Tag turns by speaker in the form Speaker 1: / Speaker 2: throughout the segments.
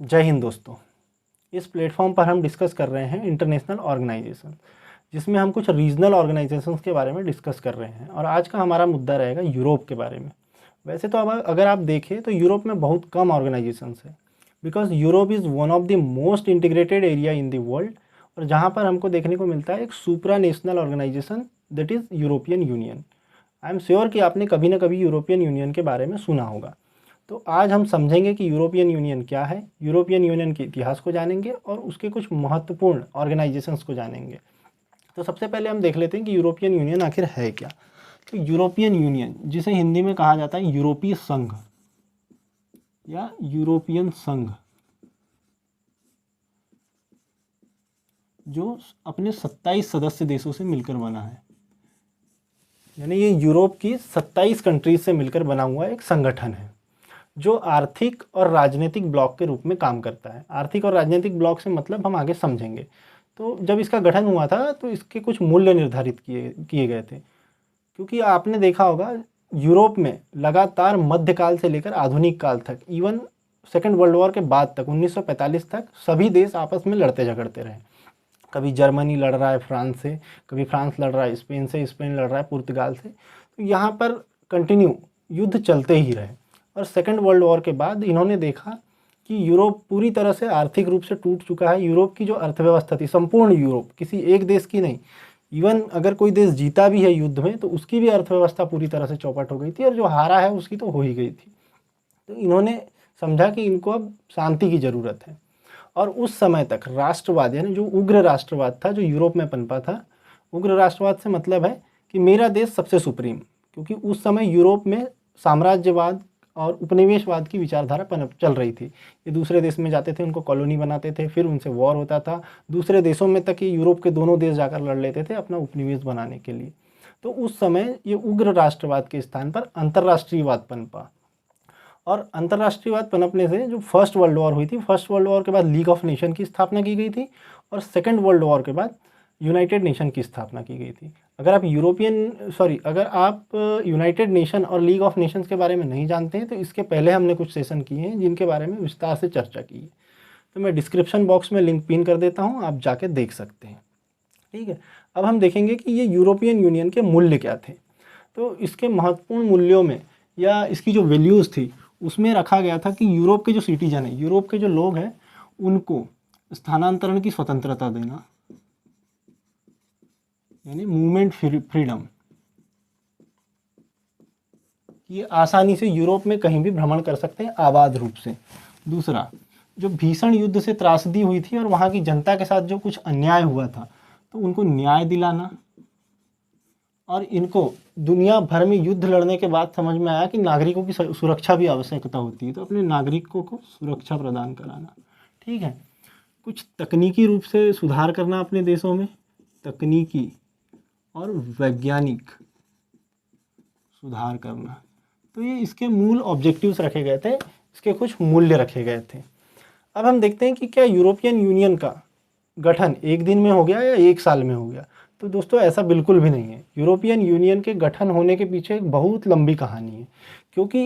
Speaker 1: जय हिंद दोस्तों। इस प्लेटफॉर्म पर हम डिस्कस कर रहे हैं इंटरनेशनल ऑर्गेनाइजेशन, जिसमें हम कुछ रीजनल ऑर्गेनाइजेशंस के बारे में डिस्कस कर रहे हैं। और आज का हमारा मुद्दा रहेगा यूरोप के बारे में। वैसे तो अब अगर आप देखें तो यूरोप में बहुत कम ऑर्गेनाइजेशंस है, because Europe is one of the most integrated area in the world. और जहाँ पर हमको देखने को मिलता है एक supranational organisation, that is European Union. I am sure कि आपने कभी ना कभी यूरोपियन यूनियन के बारे में सुना होगा। तो आज हम समझेंगे कि यूरोपियन यूनियन क्या है, यूरोपियन यूनियन के इतिहास को जानेंगे और उसके कुछ महत्वपूर्ण ऑर्गेनाइजेशंस को जानेंगे। तो सबसे पहले हम देख लेते हैं कि यूरोपियन यूनियन आखिर है क्या। तो यूरोपियन यूनियन, जिसे हिंदी में कहा जाता है यूरोपीय संघ या यूरोपियन संघ, जो अपने 27 सदस्य देशों से मिलकर बना है। यानी ये यूरोप की 27 कंट्रीज से मिलकर बना हुआ एक संगठन है जो आर्थिक और राजनीतिक ब्लॉक के रूप में काम करता है। आर्थिक और राजनीतिक ब्लॉक से मतलब हम आगे समझेंगे। तो जब इसका गठन हुआ था तो इसके कुछ मूल्य निर्धारित किए गए थे, क्योंकि आपने देखा होगा यूरोप में लगातार मध्यकाल से लेकर आधुनिक काल तक, इवन सेकेंड वर्ल्ड वॉर के बाद तक 1945 तक सभी देश आपस में लड़ते झगड़ते रहे। कभी जर्मनी लड़ रहा है फ्रांस से, कभी फ्रांस लड़ रहा है स्पेन से, स्पेन लड़ रहा है पुर्तगाल से। तो यहाँ पर कंटिन्यू युद्ध चलते ही रहे। और सेकेंड वर्ल्ड वॉर के बाद इन्होंने देखा कि यूरोप पूरी तरह से आर्थिक रूप से टूट चुका है। यूरोप की जो अर्थव्यवस्था थी, संपूर्ण यूरोप, किसी एक देश की नहीं, इवन अगर कोई देश जीता भी है युद्ध में तो उसकी भी अर्थव्यवस्था पूरी तरह से चौपट हो गई थी, और जो हारा है उसकी तो हो ही गई थी। तो इन्होंने समझा कि इनको अब शांति की ज़रूरत है। और उस समय तक राष्ट्रवाद, यानी जो उग्र राष्ट्रवाद था जो यूरोप में पनपा था, उग्र राष्ट्रवाद से मतलब है कि मेरा देश सबसे सुप्रीम, क्योंकि उस समय यूरोप में साम्राज्यवाद और उपनिवेशवाद की विचारधारा पनप चल रही थी। ये दूसरे देश में जाते थे, उनको कॉलोनी बनाते थे, फिर उनसे वॉर होता था। दूसरे देशों में तक ये यूरोप के दोनों देश जाकर लड़ लेते थे अपना उपनिवेश बनाने के लिए। तो उस समय ये उग्र राष्ट्रवाद के स्थान पर अंतर्राष्ट्रीयवाद पनपा। और अंतर्राष्ट्रीयवाद पनपने से जो फर्स्ट वर्ल्ड वॉर हुई थी, फर्स्ट वर्ल्ड वॉर के बाद लीग ऑफ नेशन की स्थापना की गई थी, और सेकेंड वर्ल्ड वॉर के बाद यूनाइटेड नेशन की स्थापना की गई थी। अगर आप यूनाइटेड नेशन और लीग ऑफ नेशंस के बारे में नहीं जानते हैं तो इसके पहले हमने कुछ सेशन किए हैं जिनके बारे में विस्तार से चर्चा की है। तो मैं डिस्क्रिप्शन बॉक्स में लिंक पिन कर देता हूँ, आप जाके देख सकते हैं। ठीक है, अब हम देखेंगे कि ये यूरोपियन यूनियन के मूल्य क्या थे। तो इसके महत्वपूर्ण मूल्यों में या इसकी जो वैल्यूज़ थी उसमें रखा गया था कि यूरोप के जो सिटीजन हैं, यूरोप के जो लोग हैं, उनको स्थानांतरण की स्वतंत्रता देना, यानी मूवमेंट फ्रीडम, ये आसानी से यूरोप में कहीं भी भ्रमण कर सकते हैं आबाद रूप से। दूसरा, जो भीषण युद्ध से त्रासदी हुई थी और वहाँ की जनता के साथ जो कुछ अन्याय हुआ था तो उनको न्याय दिलाना। और इनको दुनिया भर में युद्ध लड़ने के बाद समझ में आया कि नागरिकों की सुरक्षा भी आवश्यकता होती है, तो अपने नागरिकों को सुरक्षा प्रदान कराना। ठीक है, कुछ तकनीकी रूप से सुधार करना अपने देशों में, तकनीकी और वैज्ञानिक सुधार करना। तो ये इसके मूल ऑब्जेक्टिव्स रखे गए थे, इसके कुछ मूल्य रखे गए थे। अब हम देखते हैं कि क्या यूरोपियन यूनियन का गठन एक दिन में हो गया या एक साल में हो गया। तो दोस्तों ऐसा बिल्कुल भी नहीं है। यूरोपियन यूनियन के गठन होने के पीछे एक बहुत लंबी कहानी है, क्योंकि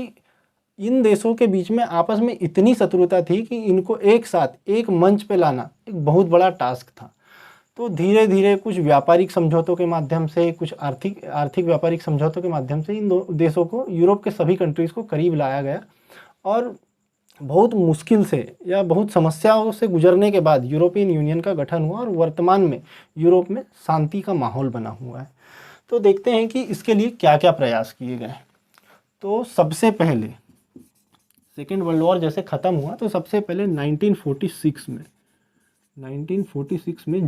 Speaker 1: इन देशों के बीच में आपस में इतनी शत्रुता थी कि इनको एक साथ एक मंच पे लाना एक बहुत बड़ा टास्क था। तो धीरे धीरे कुछ व्यापारिक समझौतों के माध्यम से, कुछ आर्थिक व्यापारिक समझौतों के माध्यम से इन दो देशों को, यूरोप के सभी कंट्रीज़ को करीब लाया गया। और बहुत मुश्किल से या बहुत समस्याओं से गुजरने के बाद यूरोपियन यूनियन का गठन हुआ और वर्तमान में यूरोप में शांति का माहौल बना हुआ है। तो देखते हैं कि इसके लिए क्या क्या प्रयास किए गए। तो सबसे पहले सेकेंड वर्ल्ड वॉर जैसे ख़त्म हुआ तो सबसे पहले 1946 में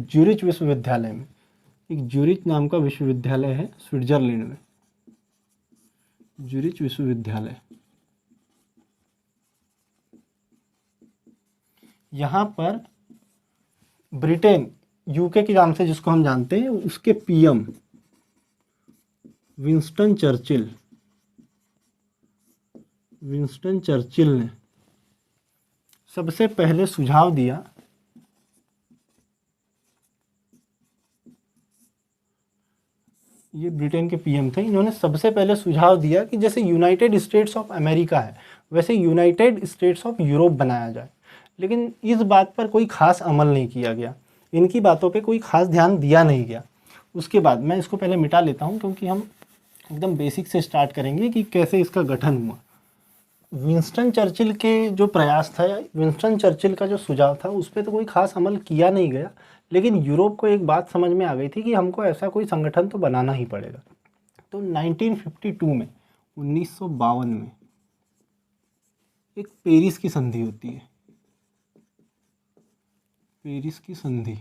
Speaker 1: ज्यूरिच विश्वविद्यालय में, एक ज्यूरिच नाम का विश्वविद्यालय है स्विट्जरलैंड में, ज्यूरिच विश्वविद्यालय, यहाँ पर ब्रिटेन, यूके के नाम से जिसको हम जानते हैं, उसके पीएम विंस्टन चर्चिल ने सबसे पहले सुझाव दिया ये ब्रिटेन के पीएम थे। इन्होंने सबसे पहले सुझाव दिया कि जैसे यूनाइटेड स्टेट्स ऑफ अमेरिका है वैसे यूनाइटेड स्टेट्स ऑफ यूरोप बनाया जाए। लेकिन इस बात पर कोई ख़ास अमल नहीं किया गया, इनकी बातों पे कोई ख़ास ध्यान दिया नहीं गया। उसके बाद मैं इसको पहले मिटा लेता हूँ, क्योंकि हम एकदम बेसिक से स्टार्ट करेंगे कि कैसे इसका गठन हुआ। विंस्टन चर्चिल के जो प्रयास था, या विंस्टन चर्चिल का जो सुझाव था, उस पर तो कोई ख़ास अमल किया नहीं गया, लेकिन यूरोप को एक बात समझ में आ गई थी कि हमको ऐसा कोई संगठन तो बनाना ही पड़ेगा। तो 1952 में, 1952 में एक पेरिस की संधि होती है, पेरिस की संधि।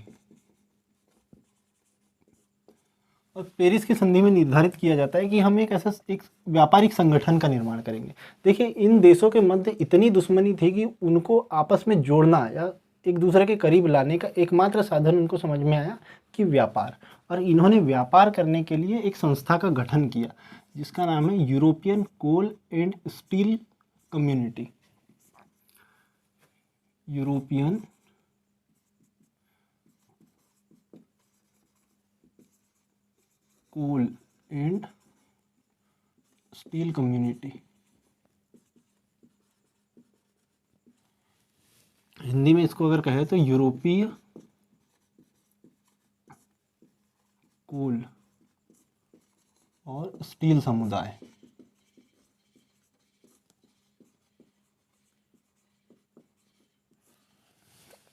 Speaker 1: और पेरिस की संधि में निर्धारित किया जाता है कि हम एक ऐसा एक व्यापारिक संगठन का निर्माण करेंगे। देखिए, इन देशों के मध्य इतनी दुश्मनी थी कि उनको आपस में जोड़ना या एक दूसरे के करीब लाने का एकमात्र साधन उनको समझ में आया कि व्यापार। और इन्होंने व्यापार करने के लिए एक संस्था का गठन किया, जिसका नाम है European coal and steel community. European coal and steel community, Hindi में इसको अगर कहे तो यूरोपीय कोल और स्टील समुदाय।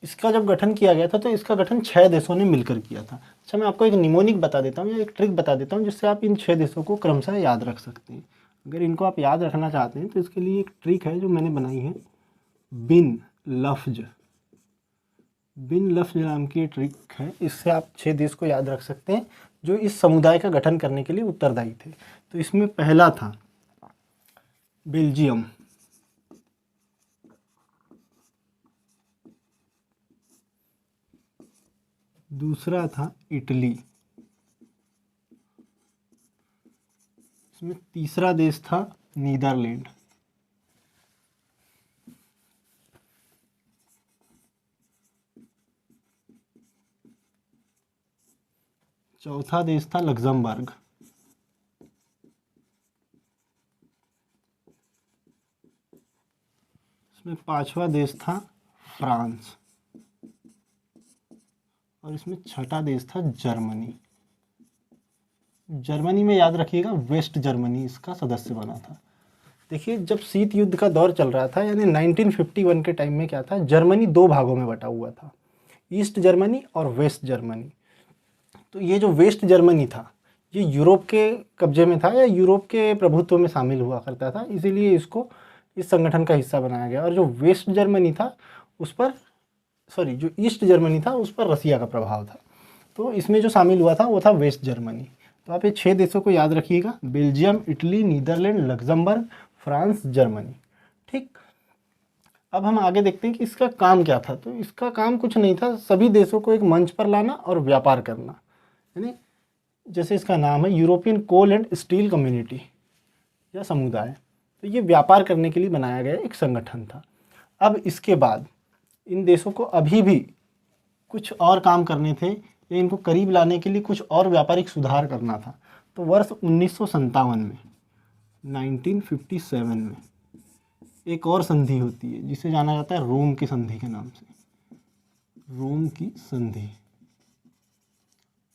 Speaker 1: इसका जब गठन किया गया था तो इसका गठन 6 देशों ने मिलकर किया था। अच्छा, मैं आपको एक निमोनिक बता देता हूँ या एक ट्रिक बता देता हूँ, जिससे आप इन 6 देशों को क्रमशः याद रख सकते हैं। अगर इनको आप याद रखना चाहते हैं तो इसके लिए एक ट्रिक है जो मैंने बनाई है, बिन लफ्ज नाम की ट्रिक है। इससे आप 6 देश को याद रख सकते हैं जो इस समुदाय का गठन करने के लिए उत्तरदायी थे। तो इसमें पहला था बेल्जियम, दूसरा था इटली, इसमें तीसरा देश था नीदरलैंड, चौथा देश था लग्जमबर्ग, इसमें पांचवा देश था फ्रांस, और इसमें छठा देश था जर्मनी। जर्मनी में याद रखिएगा वेस्ट जर्मनी इसका सदस्य बना था। देखिए, जब शीत युद्ध का दौर चल रहा था, यानी 1951 के टाइम में क्या था, जर्मनी 2 भागों में बटा हुआ था, ईस्ट जर्मनी और वेस्ट जर्मनी। तो ये जो वेस्ट जर्मनी था, ये यूरोप के कब्जे में था या यूरोप के प्रभुत्व में शामिल हुआ करता था, इसीलिए इसको इस संगठन का हिस्सा बनाया गया। और जो वेस्ट जर्मनी था उस पर जो ईस्ट जर्मनी था उस पर रसिया का प्रभाव था। तो इसमें जो शामिल हुआ था वो था वेस्ट जर्मनी। तो आप ये 6 देशों को याद रखिएगा, Belgium, Italy, Netherlands, Luxembourg, France, Germany. ठीक, अब हम आगे देखते हैं कि इसका काम क्या था। तो इसका काम कुछ नहीं था, सभी देशों को एक मंच पर लाना और व्यापार करना, यानी जैसे इसका नाम है European coal and steel community या समुदाय। तो ये व्यापार करने के लिए बनाया गया एक संगठन था। अब इसके बाद इन देशों को अभी भी कुछ और काम करने थे, या इनको करीब लाने के लिए कुछ और व्यापारिक सुधार करना था। तो वर्ष 1957 में, 1957 में एक और संधि होती है जिसे जाना जाता है रोम की संधि के नाम से, रोम की संधि।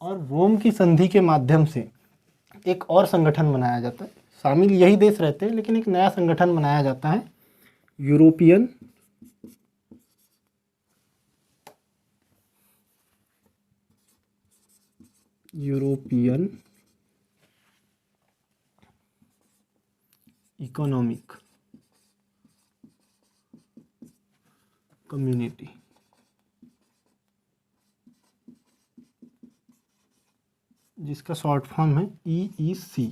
Speaker 1: और रोम की संधि के माध्यम से एक और संगठन बनाया जाता है, शामिल यही देश रहते हैं लेकिन एक नया संगठन बनाया जाता है, यूरोपियन इकोनॉमिक कम्युनिटी। जिसका शॉर्ट फॉर्म है EEC।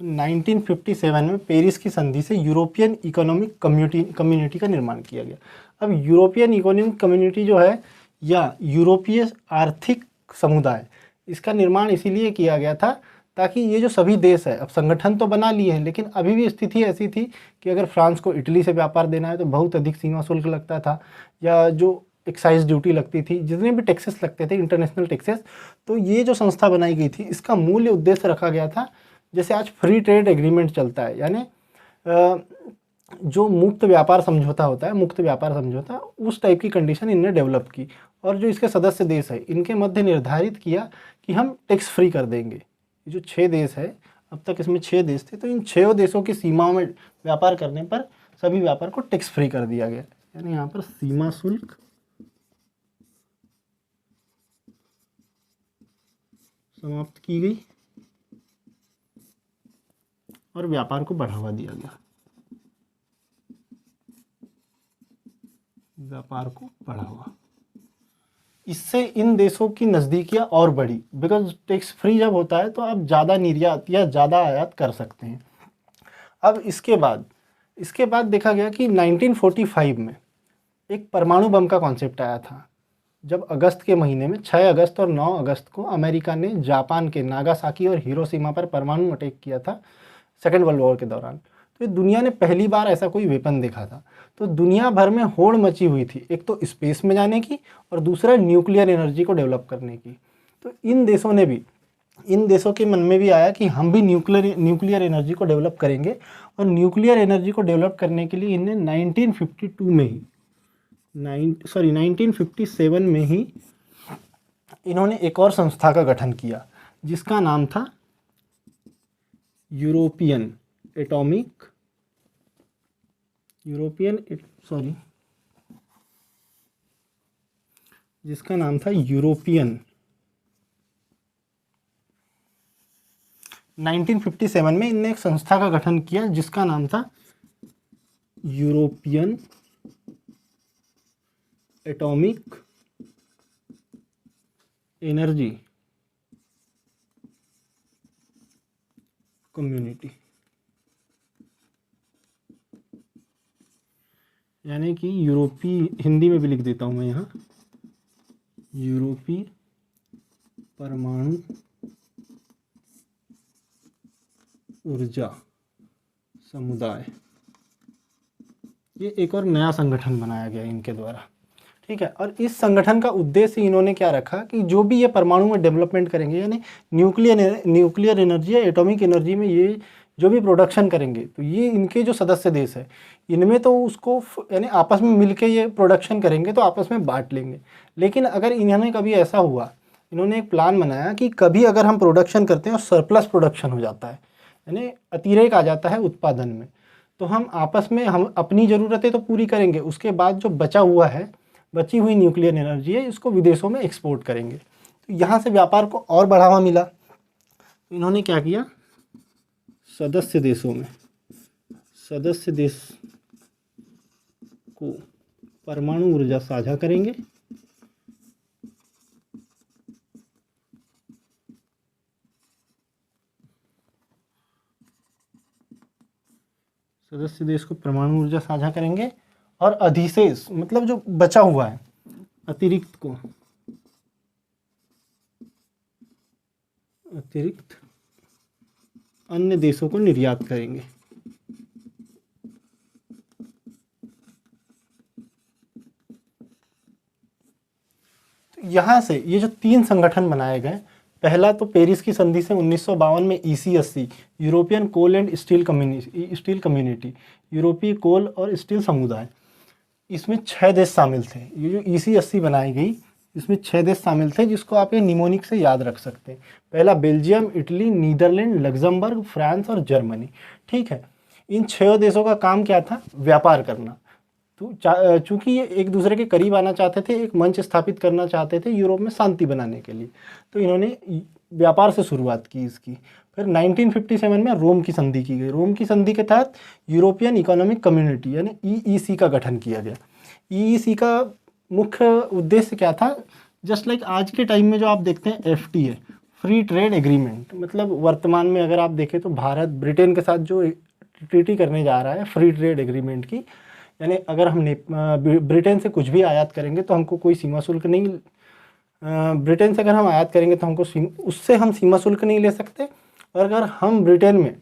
Speaker 1: 1957 में पेरिस की संधि से यूरोपियन इकोनॉमिक कम्युनिटी का निर्माण किया गया। अब यूरोपियन इकोनॉमिक कम्युनिटी जो है, या यूरोपीय आर्थिक समुदाय, इसका निर्माण इसीलिए किया गया था ताकि ये जो सभी देश है, अब संगठन तो बना लिए हैं लेकिन अभी भी स्थिति ऐसी थी कि अगर फ्रांस को इटली से व्यापार देना है तो बहुत अधिक सीमा शुल्क लगता था, या जो एक्साइज ड्यूटी लगती थी, जितने भी टैक्सेस लगते थे, इंटरनेशनल टैक्सेस। तो ये जो संस्था बनाई गई थी, इसका मूल्य उद्देश्य रखा गया था, जैसे आज फ्री ट्रेड एग्रीमेंट चलता है, यानी जो मुक्त व्यापार समझौता होता है, मुक्त व्यापार समझौता, उस टाइप की कंडीशन इनने डेवलप की और जो इसके सदस्य देश है इनके मध्य निर्धारित किया कि हम टैक्स फ्री कर देंगे। ये जो 6 देश है, अब तक इसमें 6 देश थे, तो इन 6 देशों की सीमाओं में व्यापार करने पर सभी व्यापार को टैक्स फ्री कर दिया गया। यानी यहाँ पर सीमा शुल्क समाप्त की गई और व्यापार को बढ़ावा दिया गया, व्यापार को बढ़ावा। इससे इन देशों की नज़दीकियाँ और बढ़ी, बिकॉज टैक्स फ्री जब होता है तो आप ज़्यादा निर्यात या ज़्यादा आयात कर सकते हैं। अब इसके बाद देखा गया कि 1945 में एक परमाणु बम का कॉन्सेप्ट आया था, जब अगस्त के महीने में 6 अगस्त और 9 अगस्त को अमेरिका ने जापान के नागासाकी और हिरोशिमा पर परमाणु अटैक किया था सेकेंड वर्ल्ड वॉर के दौरान। तो ये दुनिया ने पहली बार ऐसा कोई वेपन देखा था। तो दुनिया भर में होड़ मची हुई थी, एक तो स्पेस में जाने की और दूसरा न्यूक्लियर एनर्जी को डेवलप करने की। तो इन देशों के मन में भी आया कि हम भी न्यूक्लियर एनर्जी को डेवलप करेंगे, और न्यूक्लियर एनर्जी को डेवलप करने के लिए इन्हें 1957 में ही इन्होंने एक और संस्था का गठन किया जिसका नाम था यूरोपियन यूरोपियन 1957 में इनने एक संस्था का गठन किया जिसका नाम था यूरोपियन एटॉमिक एनर्जी कम्युनिटी। यानी कि यूरोपीय, हिंदी में भी लिख देता हूँ मैं यहाँ, यूरोपीय परमाणु ऊर्जा समुदाय। ये एक और नया संगठन बनाया गया इनके द्वारा, ठीक है। और इस संगठन का उद्देश्य इन्होंने क्या रखा कि जो भी ये परमाणु में डेवलपमेंट करेंगे, यानी न्यूक्लियर एनर्जी या एटॉमिक एनर्जी में ये जो भी प्रोडक्शन करेंगे, तो ये इनके जो सदस्य देश है इनमें तो उसको यानी आपस में मिलके ये प्रोडक्शन करेंगे तो आपस में बांट लेंगे। लेकिन अगर इन्होंने कभी ऐसा हुआ, इन्होंने एक प्लान बनाया कि कभी अगर हम प्रोडक्शन करते हैं और सरप्लस प्रोडक्शन हो जाता है, यानी अतिरेक आ जाता है उत्पादन में, तो हम आपस में हम अपनी ज़रूरतें तो पूरी करेंगे, उसके बाद जो बची हुई न्यूक्लियर एनर्जी है इसको विदेशों में एक्सपोर्ट करेंगे। तो यहाँ से व्यापार को और बढ़ावा मिला। तो इन्होंने क्या किया, सदस्य देश को परमाणु ऊर्जा साझा करेंगे, सदस्य देश को परमाणु ऊर्जा साझा करेंगे और अधिशेष मतलब जो बचा हुआ है अतिरिक्त अन्य देशों को निर्यात करेंगे। तो यहाँ से ये जो 3 संगठन बनाए गए, पहला तो पेरिस की संधि से 1952 में ECSC, European coal and steel community, यूरोपीय कोल और स्टील समुदाय, इसमें 6 देश शामिल थे। ये जो ECSC बनाई गई इसमें 6 देश शामिल थे जिसको आप ये निमोनिक से याद रख सकते हैं। पहला Belgium, Italy, Netherlands, Luxembourg, France और जर्मनी, ठीक है। इन 6 देशों का काम क्या था, व्यापार करना। तो चूँकि ये एक दूसरे के करीब आना चाहते थे, एक मंच स्थापित करना चाहते थे यूरोप में शांति बनाने के लिए, तो इन्होंने व्यापार से शुरुआत की इसकी। फिर 1957 में रोम की संधि की गई। रोम की संधि के तहत यूरोपियन इकोनॉमिक कम्युनिटी यानी EEC का गठन किया गया। EEC का मुख्य उद्देश्य क्या था, जस्ट लाइक आज के टाइम में जो आप देखते हैं FTA, फ्री ट्रेड एग्रीमेंट, मतलब वर्तमान में अगर आप देखें तो भारत ब्रिटेन के साथ जो ट्रीटी करने जा रहा है फ्री ट्रेड एग्रीमेंट की, यानी अगर हम ब्रिटेन से कुछ भी आयात करेंगे तो हमको कोई सीमा शुल्क नहीं, ब्रिटेन से अगर हम आयात करेंगे तो उससे हम सीमा शुल्क नहीं ले सकते, और अगर हम ब्रिटेन में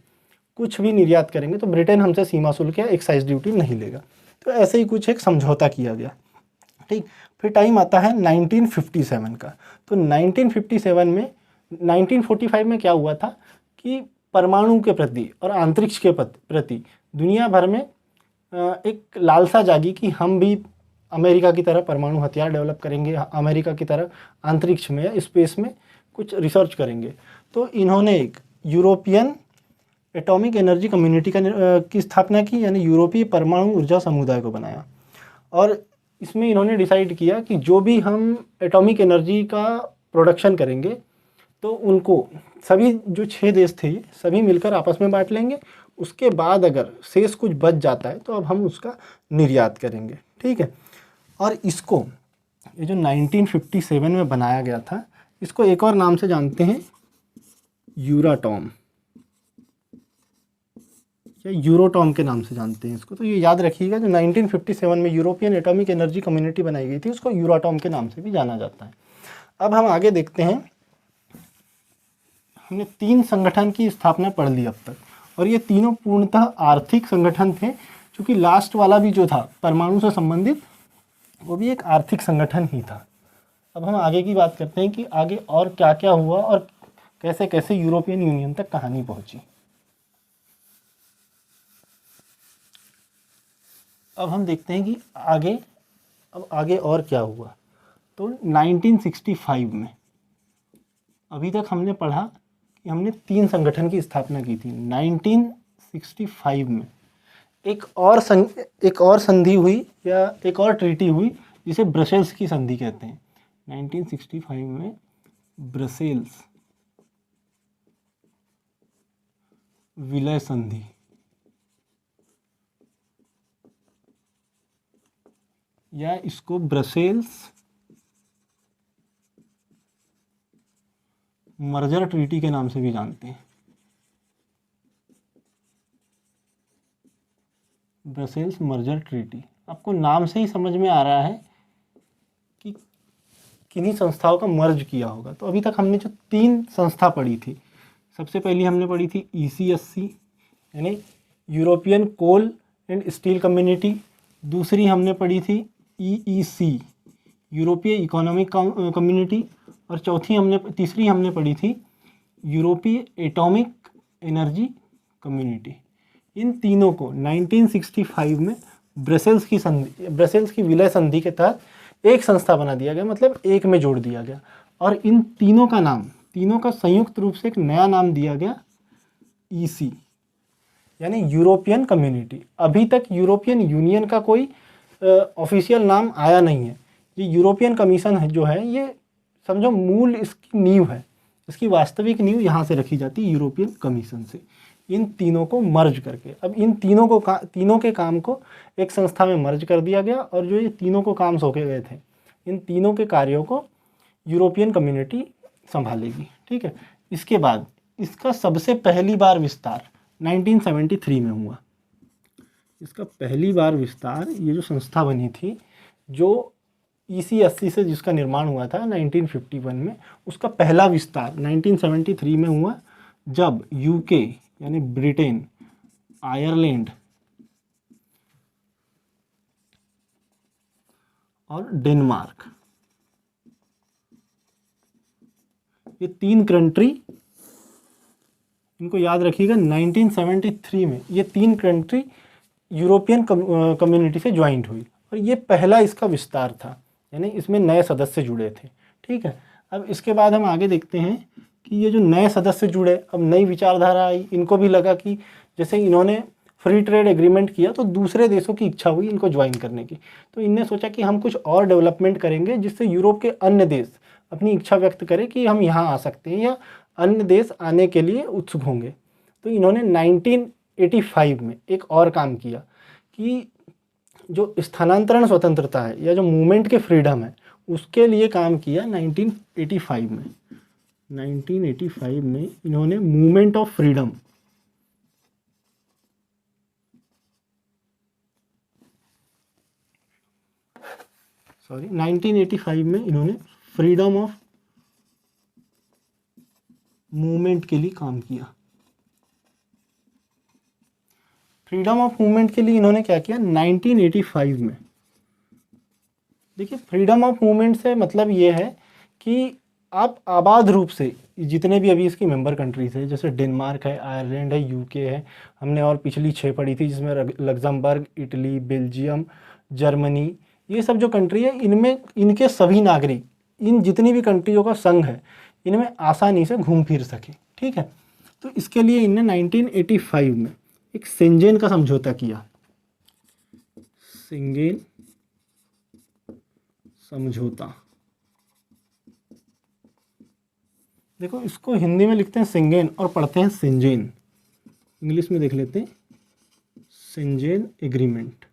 Speaker 1: कुछ भी निर्यात करेंगे तो ब्रिटेन हमसे सीमा शुल्क या एक्साइज ड्यूटी नहीं लेगा। तो ऐसे ही कुछ एक समझौता किया गया, ठीक। फिर टाइम आता है 1957 का। तो 1957 में 1945 में क्या हुआ था कि परमाणु के प्रति और अंतरिक्ष के प्रति दुनिया भर में एक लालसा जागी कि हम भी अमेरिका की तरह परमाणु हथियार डेवलप करेंगे, अमेरिका की तरह अंतरिक्ष में या स्पेस में कुछ रिसर्च करेंगे। तो इन्होंने एक यूरोपियन एटॉमिक एनर्जी कम्युनिटी की स्थापना की, यानी यूरोपीय परमाणु ऊर्जा समुदाय को बनाया। और इसमें इन्होंने डिसाइड किया कि जो भी हम एटॉमिक एनर्जी का प्रोडक्शन करेंगे तो उनको सभी जो 6 देश थे सभी मिलकर आपस में बांट लेंगे। उसके बाद अगर शेष कुछ बच जाता है तो अब हम उसका निर्यात करेंगे, ठीक है। और इसको ये जो 1957 में बनाया गया था, इसको एक और नाम से जानते हैं, यूराटॉम या यूरोटॉम के नाम से जानते हैं इसको। तो ये याद रखिएगा, जो 1957 में यूरोपियन एटॉमिक एनर्जी कम्युनिटी बनाई गई थी उसको यूराटॉम के नाम से भी जाना जाता है। अब हम आगे देखते हैं। हमने 3 संगठन की स्थापना पढ़ ली अब तक, और ये तीनों पूर्णतः आर्थिक संगठन थे, क्योंकि लास्ट वाला भी जो था परमाणु से संबंधित वो भी एक आर्थिक संगठन ही था। अब हम आगे की बात करते हैं कि आगे और क्या क्या हुआ और कैसे कैसे यूरोपियन यूनियन तक कहानी पहुंची। अब हम देखते हैं कि आगे और क्या हुआ। तो 1965 में, अभी तक हमने पढ़ा कि हमने 3 संगठन की स्थापना की थी। 1965 में एक और संधि हुई या एक और ट्रीटी हुई जिसे ब्रसेल्स की संधि कहते हैं। 1965 में ब्रसेल्स विलय संधि, या इसको ब्रसेल्स मर्जर ट्रीटी के नाम से भी जानते हैं। ब्रसेल्स मर्जर ट्रीटी, आपको नाम से ही समझ में आ रहा है कि किन्हीं संस्थाओं का मर्ज किया होगा। तो अभी तक हमने जो 3 संस्था पढ़ी थी, सबसे पहली हमने पढ़ी थी ECSC यानी European coal and steel community. दूसरी हमने पढ़ी थी EEC यूरोपीय इकोनॉमिक कम्युनिटी। और तीसरी हमने पढ़ी थी यूरोपीय एटॉमिक एनर्जी कम्युनिटी। इन तीनों को 1965 में ब्रसेल्स की विलय संधि के तहत एक संस्था बना दिया गया, मतलब एक में जोड़ दिया गया। और इन तीनों का संयुक्त रूप से एक नया नाम दिया गया EC यानी यूरोपियन कम्युनिटी। अभी तक यूरोपियन यूनियन का कोई ऑफिशियल नाम आया नहीं है। ये यूरोपियन कमीशन है जो है, ये समझो मूल इसकी नींव है, इसकी वास्तविक नींव यहाँ से रखी जाती है यूरोपियन कमीशन से। इन तीनों को मर्ज करके अब इन तीनों के काम को एक संस्था में मर्ज कर दिया गया, और जो ये तीनों को काम सौंपे गए थे, इन तीनों के कार्यों को यूरोपियन कम्युनिटी संभालेगी, ठीक है। इसके बाद इसका सबसे पहली बार विस्तार 1973 में हुआ। इसका पहली बार विस्तार, ये जो संस्था बनी थी, जो ECSC से जिसका निर्माण हुआ था 1951 में, उसका पहला विस्तार 1973 में हुआ, जब UK यानी ब्रिटेन, आयरलैंड और डेनमार्क, ये 3 कंट्री, इनको याद रखिएगा, 1973 में ये 3 कंट्री यूरोपियन कम्युनिटी से ज्वाइंट हुई, और ये पहला इसका विस्तार था, यानी इसमें नए सदस्य जुड़े थे, ठीक है। अब इसके बाद हम आगे देखते हैं कि ये जो नए सदस्य जुड़े, अब नई विचारधारा आई, इनको भी लगा कि जैसे इन्होंने फ्री ट्रेड एग्रीमेंट किया तो दूसरे देशों की इच्छा हुई इनको ज्वाइन करने की, तो इनने सोचा कि हम कुछ और डेवलपमेंट करेंगे जिससे यूरोप के अन्य देश अपनी इच्छा व्यक्त करें कि हम यहाँ आ सकते हैं या अन्य देश आने के लिए उत्सुक होंगे। तो इन्होंने 1985 में एक और काम किया कि जो स्थानांतरण स्वतंत्रता है या जो मूवमेंट के फ्रीडम है उसके लिए काम किया। 1985 में इन्होंने मूवमेंट ऑफ फ्रीडम, सॉरी 1985 में इन्होंने फ्रीडम ऑफ मूवमेंट के लिए काम किया। फ्रीडम ऑफ मूवमेंट के लिए इन्होंने क्या किया 1985 में, देखिए फ्रीडम ऑफ मूवमेंट से मतलब ये है कि आप आबाद रूप से जितने भी अभी इसकी मेंबर कंट्रीज़ है, जैसे डेनमार्क है, आयरलैंड है, यूके है, हमने और पिछली 6 पढ़ी थी जिसमें लग्जमबर्ग, इटली, बेल्जियम, जर्मनी, ये सब जो कंट्री है इनमें इनके सभी नागरिक, इन जितनी भी कंट्रियों का संघ है इनमें आसानी से घूम फिर सके। ठीक है, तो इसके लिए इनने 1985 में एक शेंजेन का समझौता किया। शेंजेन समझौता, देखो इसको हिंदी में लिखते हैं शेंजेन और पढ़ते हैं शेंजेन, इंग्लिश में देख लेते हैं शेंजेन एग्रीमेंट।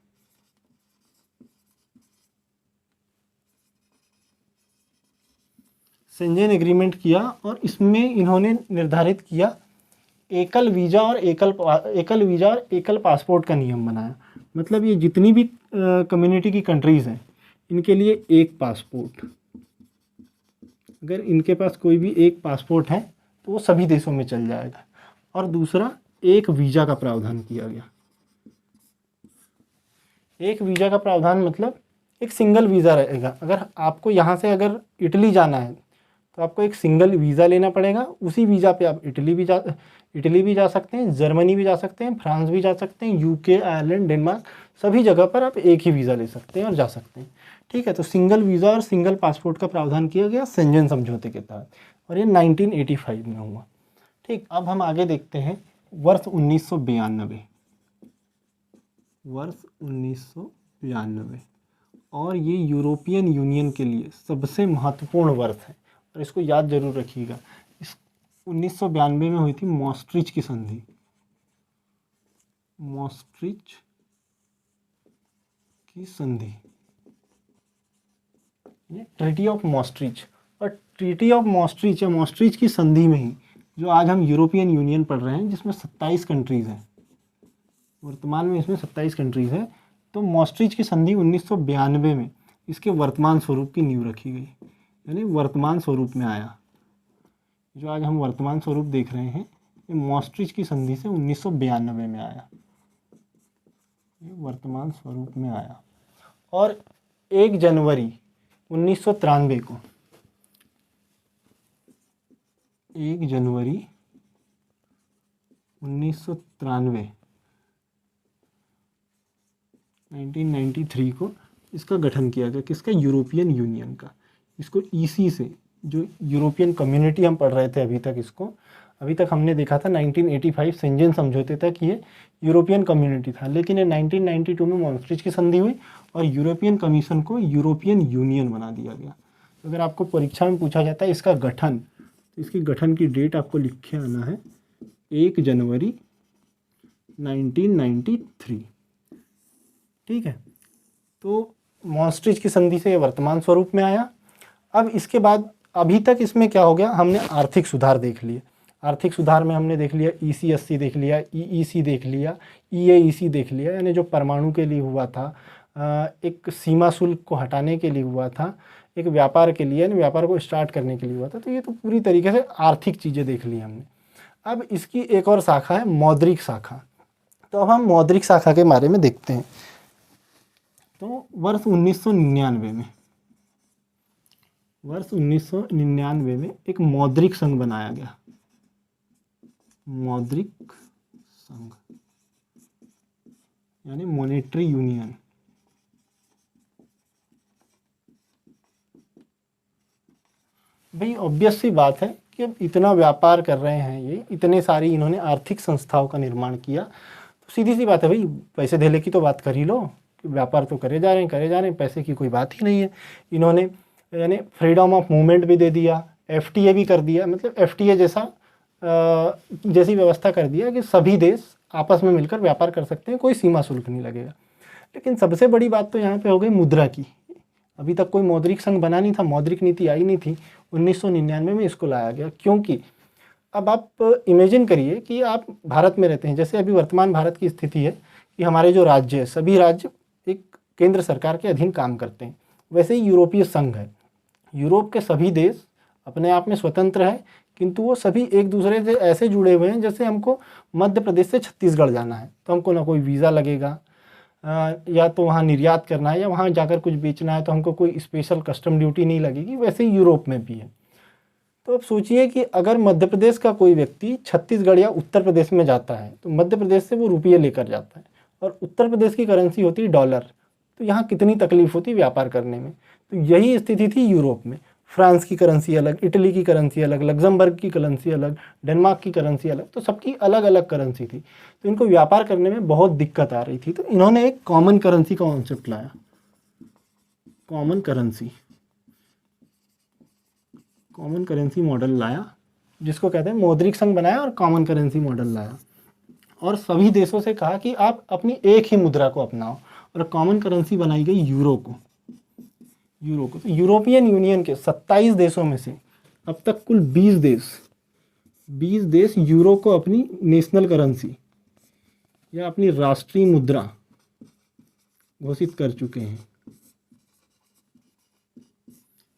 Speaker 1: शेंजेन एग्रीमेंट किया और इसमें इन्होंने निर्धारित किया एकल वीज़ा और एकल पासपोर्ट का नियम बनाया। मतलब ये जितनी भी कम्युनिटी की कंट्रीज़ हैं इनके लिए एक पासपोर्ट, अगर इनके पास कोई भी एक पासपोर्ट है तो वो सभी देशों में चल जाएगा। और दूसरा, एक वीज़ा का प्रावधान किया गया। एक वीज़ा का प्रावधान मतलब एक सिंगल वीज़ा रहेगा। अगर आपको यहाँ से अगर इटली जाना है तो आपको एक सिंगल वीज़ा लेना पड़ेगा। उसी वीज़ा पे आप इटली भी जा सकते हैं, जर्मनी भी जा सकते हैं, फ्रांस भी जा सकते हैं, यूके, आयरलैंड, डेनमार्क, सभी जगह पर आप एक ही वीज़ा ले सकते हैं और जा सकते हैं। ठीक है, तो सिंगल वीज़ा और सिंगल पासपोर्ट का प्रावधान किया गया शेंजेन समझौते के तहत, और ये 1985 में हुआ। ठीक, अब हम आगे देखते हैं वर्ष 1992, वर्ष 1992, और ये यूरोपियन यूनियन के लिए सबसे महत्वपूर्ण वर्ष है और इसको याद जरूर रखिएगा। इस 1992 में हुई थी मॉस्ट्रिच की संधि, मॉस्ट्रिच की संधि, ट्रीटी ऑफ मॉस्ट्रिच। और ट्रीटी ऑफ मॉस्ट्रिच या मॉस्ट्रिच की संधि में ही जो आज हम यूरोपियन यूनियन पढ़ रहे हैं जिसमें 27 कंट्रीज़ हैं, वर्तमान में इसमें 27 कंट्रीज़ हैं, तो मॉस्ट्रिच की संधि 1992 में इसके वर्तमान स्वरूप की नींव रखी गई, यानी वर्तमान स्वरूप में आया। जो आज हम वर्तमान स्वरूप देख रहे हैं ये मॉस्ट्रिच की संधि से 1992 में आया, ये वर्तमान स्वरूप में आया। और 1 जनवरी 1993 को, 1 जनवरी 1993 1993 को इसका गठन किया गया। किसका? यूरोपियन यूनियन का। इसको ईसी से, जो यूरोपियन कम्युनिटी हम पढ़ रहे थे अभी तक हमने देखा था 1985 शेंजेन समझौते तक ये यूरोपियन कम्युनिटी था, लेकिन ये 1992 में मॉस्ट्रिच की संधि हुई और यूरोपियन कमीशन को यूरोपियन यूनियन बना दिया गया। तो अगर आपको परीक्षा में पूछा जाता है इसका गठन, तो इसकी गठन की डेट आपको लिख के आना है 1 जनवरी 1993। ठीक है, तो मॉस्ट्रिच की संधि से ये वर्तमान स्वरूप में आया। अब इसके बाद अभी तक इसमें क्या हो गया, हमने आर्थिक सुधार देख लिए। आर्थिक सुधार में हमने देख लिया ECSC देख लिया, EEC देख लिया, EAEC देख लिया, यानी जो परमाणु के लिए हुआ था, एक सीमा शुल्क को हटाने के लिए हुआ था, एक व्यापार के लिए, यानी व्यापार को स्टार्ट करने के लिए हुआ था। तो ये तो पूरी तरीके से आर्थिक चीज़ें देख ली हमने। अब इसकी एक और शाखा है मौद्रिक शाखा। तो अब हम मौद्रिक शाखा के बारे में देखते हैं। तो वर्ष 1999 में एक मौद्रिक संघ बनाया गया, मौद्रिक संघ यानी मॉनेटरी यूनियन। भाई ऑब्वियस सी बात है कि अब इतना व्यापार कर रहे हैं ये, इतने सारी इन्होंने आर्थिक संस्थाओं का निर्माण किया, तो सीधी सी बात है भाई पैसे देने की तो बात कर ही लो। व्यापार तो करे जा रहे हैं, पैसे की कोई बात ही नहीं है। इन्होंने यानी फ्रीडम ऑफ मूवमेंट भी दे दिया, FTA भी कर दिया, मतलब FTA जैसी व्यवस्था कर दिया कि सभी देश आपस में मिलकर व्यापार कर सकते हैं, कोई सीमा शुल्क नहीं लगेगा। लेकिन सबसे बड़ी बात तो यहाँ पे हो गई मुद्रा की। अभी तक कोई मौद्रिक संघ बना नहीं था, मौद्रिक नीति आई नहीं थी, 1999 में इसको लाया गया। क्योंकि अब आप इमेजिन करिए कि आप भारत में रहते हैं, जैसे अभी वर्तमान भारत की स्थिति है कि हमारे जो राज्य है, सभी राज्य एक केंद्र सरकार के अधीन काम करते हैं। वैसे ही यूरोपीय संघ है, यूरोप के सभी देश अपने आप में स्वतंत्र है, किंतु वो सभी एक दूसरे से ऐसे जुड़े हुए हैं जैसे हमको मध्य प्रदेश से छत्तीसगढ़ जाना है तो हमको ना कोई वीज़ा लगेगा, या तो वहाँ निर्यात करना है या वहाँ जाकर कुछ बेचना है तो हमको कोई स्पेशल कस्टम ड्यूटी नहीं लगेगी। वैसे ही यूरोप में भी है। तो अब सोचिए कि अगर मध्य प्रदेश का कोई व्यक्ति छत्तीसगढ़ या उत्तर प्रदेश में जाता है तो मध्य प्रदेश से वो रुपये लेकर जाता है और उत्तर प्रदेश की करेंसी होती है डॉलर, तो यहाँ कितनी तकलीफ होती व्यापार करने में। तो यही स्थिति थी यूरोप में। फ्रांस की करेंसी अलग, इटली की करेंसी अलग, लग्जमबर्ग की करेंसी अलग, डेनमार्क की करेंसी अलग, तो सबकी अलग अलग करेंसी थी। तो इनको व्यापार करने में बहुत दिक्कत आ रही थी। तो इन्होंने एक कॉमन करेंसी का कॉन्सेप्ट लाया, कॉमन करेंसी मॉडल लाया, जिसको कहते हैं मौद्रिक संघ बनाया और कॉमन करेंसी मॉडल लाया। और सभी देशों से कहा कि आप अपनी एक ही मुद्रा को अपनाओ, और कॉमन करेंसी बनाई गई यूरो को। तो यूरोपियन यूनियन के 27 देशों में से अब तक कुल 20 देश यूरो को अपनी नेशनल करेंसी या अपनी राष्ट्रीय मुद्रा घोषित कर चुके हैं।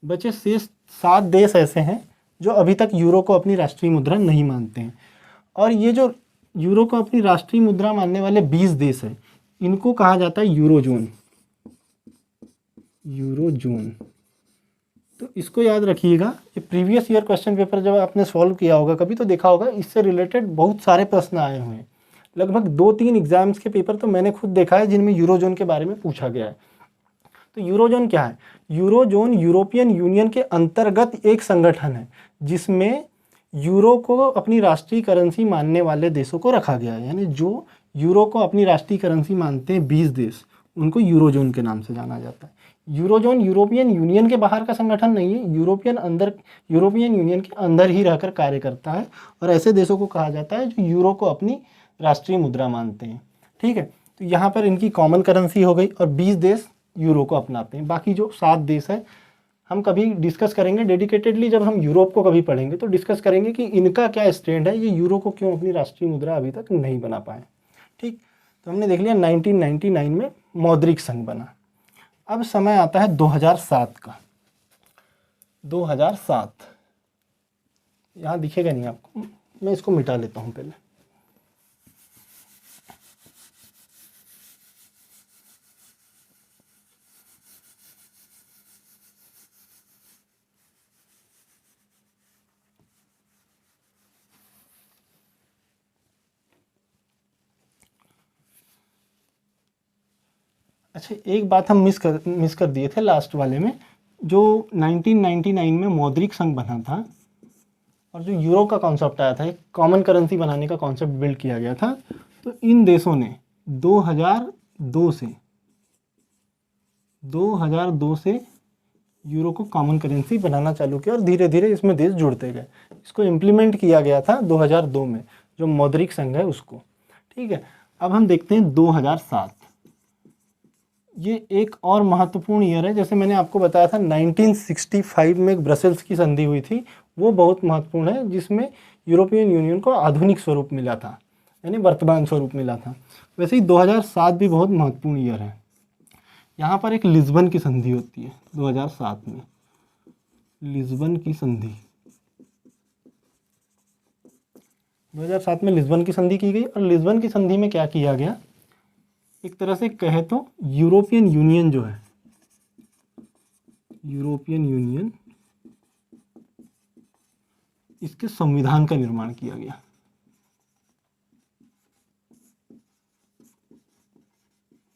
Speaker 1: बचे शेष 7 देश ऐसे हैं जो अभी तक यूरो को अपनी राष्ट्रीय मुद्रा नहीं मानते हैं। और ये जो यूरो को अपनी राष्ट्रीय मुद्रा मानने वाले 20 देश हैं, इनको कहा जाता है यूरोजोन। तो इसको याद रखिएगा, ये प्रीवियस ईयर क्वेश्चन पेपर जब आपने सॉल्व किया होगा कभी तो देखा होगा, इससे रिलेटेड बहुत सारे प्रश्न आए हुए हैं। लगभग 2-3 एग्जाम्स के पेपर तो मैंने खुद देखा है जिनमें यूरोजोन के बारे में पूछा गया है। तो यूरोजोन क्या है? यूरोजोन यूरोपियन यूनियन के अंतर्गत एक संगठन है जिसमें यूरो को अपनी राष्ट्रीय करेंसी मानने वाले देशों को रखा गया है। यानी जो यूरो को अपनी राष्ट्रीय करेंसी मानते हैं 20 देश, उनको यूरोजोन के नाम से जाना जाता है। यूरोजोन यूरोपियन यूनियन के बाहर का संगठन नहीं है, यूरोपियन यूनियन के अंदर ही रहकर कार्य करता है, और ऐसे देशों को कहा जाता है जो यूरो को अपनी राष्ट्रीय मुद्रा मानते हैं। ठीक है, तो यहाँ पर इनकी कॉमन करेंसी हो गई और 20 देश यूरो को अपनाते हैं। बाकी जो 7 देश है हम कभी डिस्कस करेंगे डेडिकेटेडली, जब हम यूरोप को कभी पढ़ेंगे तो डिस्कस करेंगे कि इनका क्या स्टैंड है, ये यूरो को क्यों अपनी राष्ट्रीय मुद्रा अभी तक नहीं बना पाए। ठीक, तो हमने देख लिया 1999 में मौद्रिक संघ बना। अब समय आता है 2007 का। 2007 यहाँ दिखेगा नहीं आपको, मैं इसको मिटा लेता हूँ पहले। अच्छा, एक बात हम मिस कर दिए थे लास्ट वाले में। जो 1999 में मौद्रिक संघ बना था और जो यूरो का कॉन्सेप्ट आया था, एक कॉमन करेंसी बनाने का कॉन्सेप्ट बिल्ड किया गया था, तो इन देशों ने 2002 से यूरो को कॉमन करेंसी बनाना चालू किया और धीरे धीरे इसमें देश जुड़ते गए। इसको इम्प्लीमेंट किया गया था 2002 में, जो मौद्रिक संघ है उसको। ठीक है, अब हम देखते हैं 2007। ये एक और महत्वपूर्ण ईयर है। जैसे मैंने आपको बताया था 1965 में एक ब्रसेल्स की संधि हुई थी, वो बहुत महत्वपूर्ण है, जिसमें यूरोपियन यूनियन को आधुनिक स्वरूप मिला था, यानी वर्तमान स्वरूप मिला था। वैसे ही 2007 भी बहुत महत्वपूर्ण ईयर है। यहाँ पर एक लिस्बन की संधि होती है 2007 में, लिस्बन की संधि। 2007 में लिस्बन की संधि की गई, और लिस्बन की संधि में क्या किया गया, एक तरह से कहे तो यूरोपियन यूनियन जो है, यूरोपियन यूनियन, इसके संविधान का निर्माण किया गया।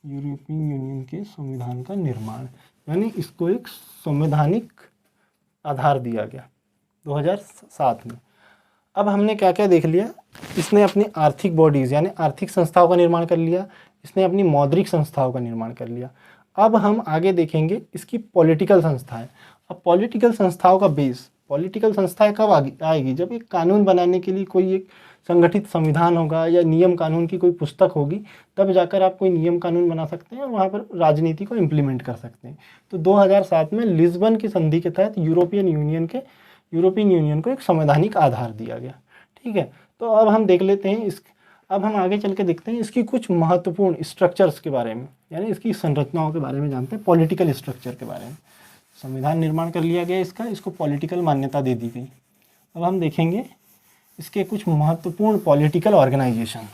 Speaker 1: यूरोपियन यूनियन के संविधान का निर्माण, यानी इसको एक संवैधानिक आधार दिया गया 2007 में। अब हमने क्या क्या देख लिया, इसने अपनी आर्थिक बॉडीज़ यानी आर्थिक संस्थाओं का निर्माण कर लिया, इसने अपनी मौद्रिक संस्थाओं का निर्माण कर लिया। अब हम आगे देखेंगे इसकी पॉलिटिकल संस्थाएं। अब पॉलिटिकल संस्थाओं का बेस, पॉलिटिकल संस्थाएं कब आएगी, जब एक कानून बनाने के लिए कोई एक संगठित संविधान होगा या नियम कानून की कोई पुस्तक होगी, तब जाकर आप कोई नियम कानून बना सकते हैं और वहाँ पर राजनीति को इम्प्लीमेंट कर सकते हैं। तो 2007 में लिस्बन की संधि के तहत यूरोपियन यूनियन को एक संवैधानिक आधार दिया गया। ठीक है, तो अब हम देख लेते हैं अब हम आगे चल के देखते हैं इसकी कुछ महत्वपूर्ण स्ट्रक्चर्स के बारे में, यानी इसकी संरचनाओं के बारे में जानते हैं, पॉलिटिकल स्ट्रक्चर के बारे में। संविधान निर्माण कर लिया गया इसको पॉलिटिकल मान्यता दे दी गई। अब हम देखेंगे इसके कुछ महत्वपूर्ण पॉलिटिकल ऑर्गेनाइजेशन,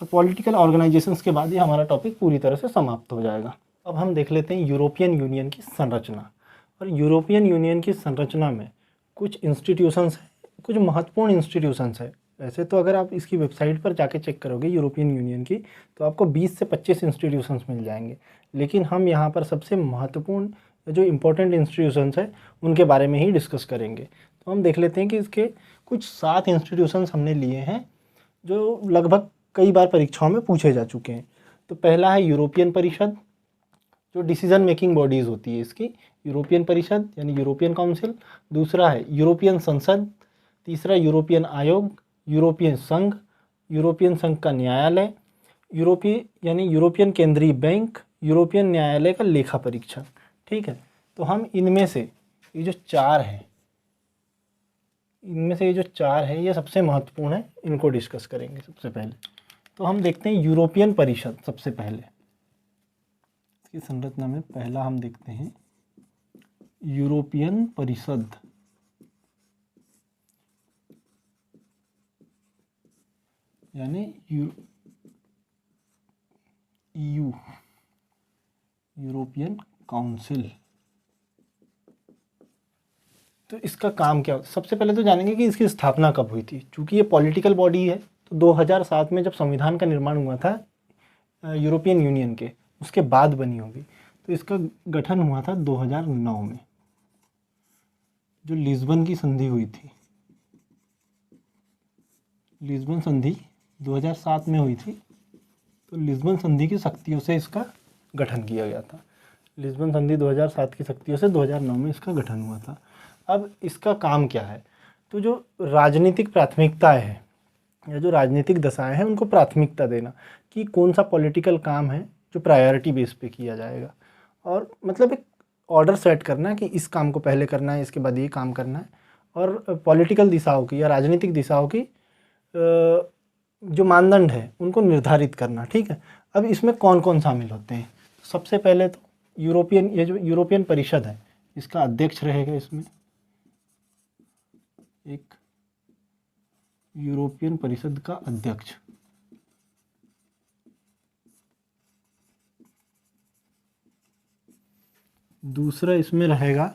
Speaker 1: और पॉलिटिकल ऑर्गेनाइजेशंस के बाद ही हमारा टॉपिक पूरी तरह से समाप्त हो जाएगा। अब हम देख लेते हैं यूरोपियन यूनियन की संरचना, और यूरोपियन यूनियन की संरचना में कुछ इंस्टीट्यूशंस हैं, कुछ महत्वपूर्ण इंस्टीट्यूशंस है। ऐसे तो अगर आप इसकी वेबसाइट पर जाके चेक करोगे यूरोपियन यूनियन की, तो आपको 20 से 25 इंस्टीट्यूशंस मिल जाएंगे, लेकिन हम यहाँ पर सबसे महत्वपूर्ण जो इम्पोर्टेंट इंस्टीट्यूशंस है उनके बारे में ही डिस्कस करेंगे। तो हम देख लेते हैं कि इसके कुछ 7 इंस्टीट्यूशंस हमने लिए हैं जो लगभग कई बार परीक्षाओं में पूछे जा चुके हैं। तो पहला है यूरोपियन परिषद, जो डिसीजन मेकिंग बॉडीज़ होती है इसकी, यूरोपियन परिषद यानी यूरोपियन काउंसिल। दूसरा है यूरोपियन संसद। तीसरा यूरोपियन आयोग, यूरोपियन संघ, यूरोपियन संघ का न्यायालय, यूरोपियन केंद्रीय बैंक, यूरोपियन न्यायालय का लेखा परीक्षक। ठीक है, तो हम इनमें से ये जो चार हैं, ये सबसे महत्वपूर्ण है, इनको डिस्कस करेंगे सबसे पहले। तो हम देखते हैं यूरोपियन परिषद। सबसे पहले इसकी संरचना में पहला हम देखते हैं यूरोपियन परिषद। यानी EU, यूरोपियन काउंसिल। तो इसका काम क्या होता है? सबसे पहले तो जानेंगे कि इसकी स्थापना कब हुई थी। चूँकि ये पॉलिटिकल बॉडी है, तो 2007 में जब संविधान का निर्माण हुआ था यूरोपियन यूनियन के, उसके बाद बनी होगी। तो इसका गठन हुआ था 2009 में, जो लिस्बन की संधि हुई थी। लिस्बन संधि 2007 में हुई थी, तो लिस्बन संधि की शक्तियों से इसका गठन किया गया था। लिस्बन संधि 2007 की शक्तियों से 2009 में इसका गठन हुआ था। अब इसका काम क्या है? तो जो राजनीतिक प्राथमिकताएं हैं या जो राजनीतिक दशाएं हैं, उनको प्राथमिकता देना कि कौन सा पॉलिटिकल काम है जो प्रायोरिटी बेस पे किया जाएगा, और मतलब एक ऑर्डर सेट करना कि इस काम को पहले करना है, इसके बाद ये काम करना है, और पॉलिटिकल दिशाओं की या राजनीतिक दिशाओं की जो मानदंड है उनको निर्धारित करना। ठीक है, अब इसमें कौन कौन शामिल होते हैं? सबसे पहले तो ये जो यूरोपियन परिषद है, इसका अध्यक्ष रहेगा इसमें एक यूरोपियन परिषद का अध्यक्ष। दूसरा इसमें रहेगा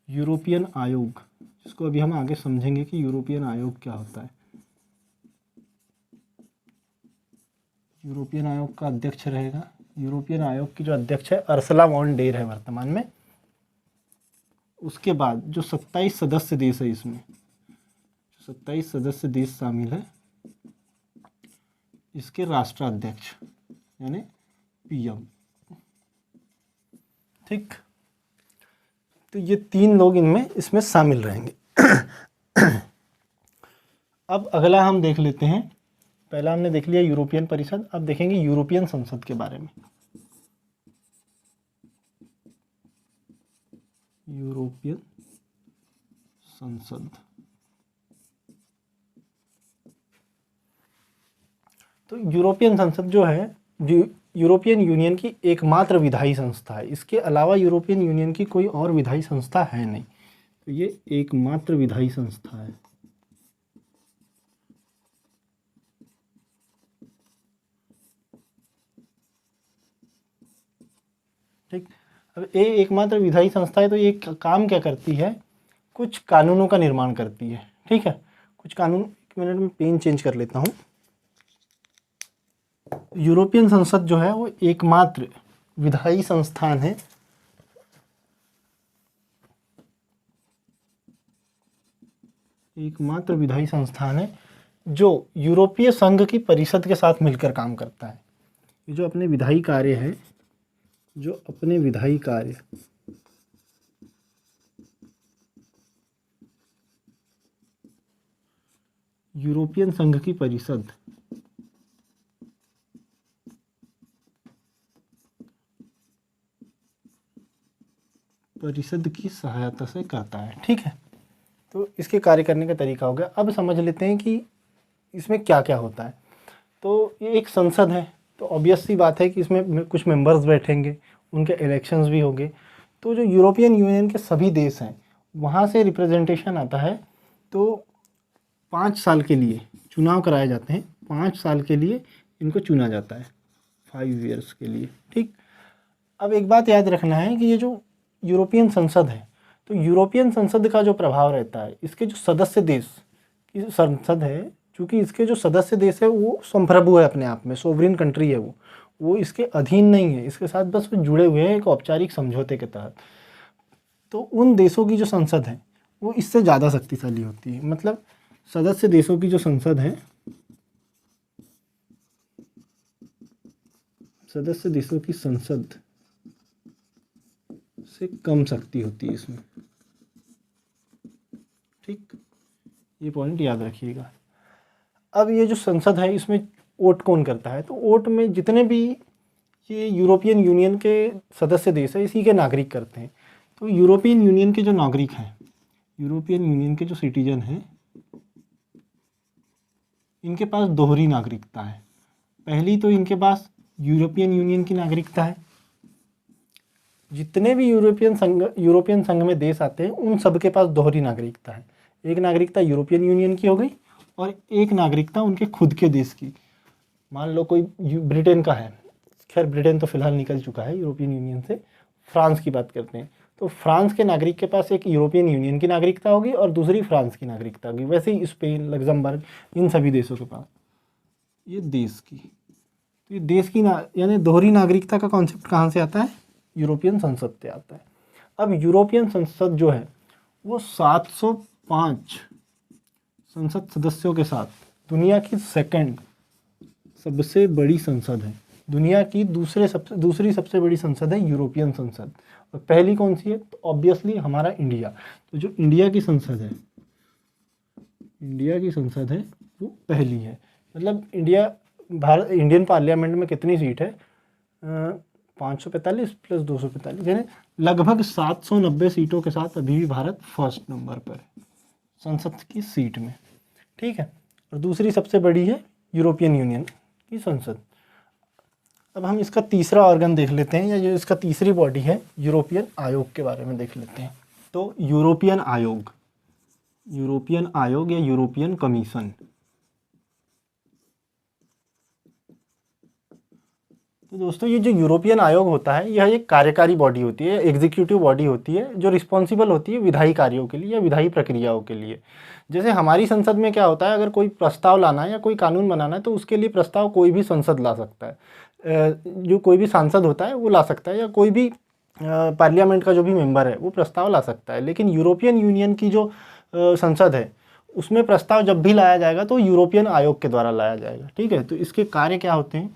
Speaker 1: यूरोपियन आयोग, जिसको अभी हम आगे समझेंगे कि यूरोपियन आयोग क्या होता है। यूरोपियन आयोग का अध्यक्ष रहेगा, यूरोपियन आयोग की जो अध्यक्ष है अर्सला वॉन डेर है वर्तमान में। उसके बाद जो 27 सदस्य देश है, इसमें 27 सदस्य देश शामिल है, इसके राष्ट्राध्यक्ष यानी PM। ठीक, तो ये 3 लोग इसमें शामिल रहेंगे। अब अगला हम देख लेते हैं, पहला हमने देख लिया यूरोपियन परिषद, अब देखेंगे यूरोपियन संसद के बारे में। यूरोपियन संसद, तो यूरोपियन संसद जो है यूरोपियन यूनियन की एकमात्र विधायी संस्था है। इसके अलावा यूरोपियन यूनियन की कोई और विधायी संस्था है नहीं, तो ये एकमात्र विधायी संस्था है। ठीक, अब ये एकमात्र विधायी संस्था है, तो ये काम क्या करती है? कुछ कानूनों का निर्माण करती है। ठीक है, कुछ कानून, एक मिनट में पेन चेंज कर लेता हूँ। यूरोपियन संसद जो है वो एकमात्र विधायी संस्थान है जो यूरोपीय संघ की परिषद के साथ मिलकर काम करता है। ये जो अपने विधायी कार्य यूरोपियन संघ की परिषद की सहायता से करता है। ठीक है, तो इसके कार्य करने का तरीका हो गया। अब समझ लेते हैं कि इसमें क्या क्या होता है। तो ये एक संसद है, तो ऑब्वियस सी बात है कि इसमें कुछ मेंबर्स बैठेंगे, उनके इलेक्शंस भी होंगे। तो जो यूरोपियन यूनियन के सभी देश हैं, वहाँ से रिप्रेजेंटेशन आता है। तो 5 साल के लिए चुनाव कराए जाते हैं, 5 साल के लिए इनको चुना जाता है, 5 ईयर्स के लिए। ठीक, अब एक बात याद रखना है कि ये जो यूरोपियन संसद है, तो यूरोपियन संसद का जो प्रभाव रहता है, इसके जो सदस्य देश की जो संसद है, चूँकि इसके जो सदस्य देश है वो संप्रभु है, अपने आप में सोवरेन कंट्री है, वो इसके अधीन नहीं है, इसके साथ बस वो जुड़े हुए हैं एक औपचारिक समझौते के तहत। तो उन देशों की जो संसद है वो इससे ज़्यादा शक्तिशाली होती है। मतलब सदस्य देशों की जो संसद है, सदस्य देशों की संसद से कम शक्ति होती है इसमें। ठीक, ये पॉइंट याद रखिएगा। अब ये जो संसद है इसमें वोट कौन करता है? तो वोट में जितने भी ये यूरोपियन यूनियन के सदस्य देश है इसी के नागरिक करते हैं। तो यूरोपियन यूनियन के जो नागरिक हैं, यूरोपियन यूनियन के जो सिटीजन हैं, इनके पास दोहरी नागरिकता है। पहली तो इनके पास यूरोपियन यूनियन की नागरिकता है। जितने भी यूरोपियन संघ में देश आते हैं उन सब के पास दोहरी नागरिकता है। एक नागरिकता यूरोपियन यूनियन की हो गई और एक नागरिकता उनके खुद के देश की। मान लो कोई ब्रिटेन का है, खैर ब्रिटेन तो फिलहाल निकल चुका है यूरोपियन यूनियन से, फ्रांस की बात करते हैं, तो फ्रांस के नागरिक के पास एक यूरोपियन यूनियन की नागरिकता होगी और दूसरी फ्रांस की नागरिकता होगी। वैसे ही स्पेन, लग्जमबर्ग, इन सभी देशों के पास ये देश की, तो ये देश की यानी दोहरी नागरिकता का कॉन्सेप्ट कहाँ से आता है? यूरोपियन संसद से आता है। अब यूरोपियन संसद जो है वो 705 संसद सदस्यों के साथ दुनिया की सेकंड सबसे बड़ी संसद है। दुनिया की दूसरी सबसे बड़ी संसद है यूरोपियन संसद। और पहली कौन सी है? तो ऑब्वियसली हमारा इंडिया। तो जो इंडिया की संसद है, इंडिया की संसद है वो पहली है। मतलब इंडियन पार्लियामेंट में कितनी सीट है? 545 प्लस 245, यानी लगभग 790 सीटों के साथ अभी भी भारत फर्स्ट नंबर पर है संसद की सीट में। ठीक है, और दूसरी सबसे बड़ी है यूरोपियन यूनियन की संसद। अब हम इसका तीसरा ऑर्गन देख लेते हैं, या जो इसका तीसरी बॉडी है यूरोपियन आयोग के बारे में देख लेते हैं। तो यूरोपियन आयोग या यूरोपियन कमीशन, तो दोस्तों ये जो यूरोपियन आयोग होता है यह एक कार्यकारी बॉडी होती है, एग्जीक्यूटिव बॉडी होती है, जो रिस्पॉन्सिबल होती है विधायी कार्यों के लिए या विधायी प्रक्रियाओं के लिए। जैसे हमारी संसद में क्या होता है, अगर कोई प्रस्ताव लाना है या कोई कानून बनाना है तो उसके लिए प्रस्ताव कोई भी संसद ला सकता है, जो कोई भी सांसद होता है वो ला सकता है, या कोई भी पार्लियामेंट का जो भी मेंबर है वो प्रस्ताव ला सकता है। लेकिन यूरोपियन यूनियन की जो संसद है उसमें प्रस्ताव जब भी लाया जाएगा तो यूरोपियन आयोग के द्वारा लाया जाएगा। ठीक है, तो इसके कार्य क्या होते हैं?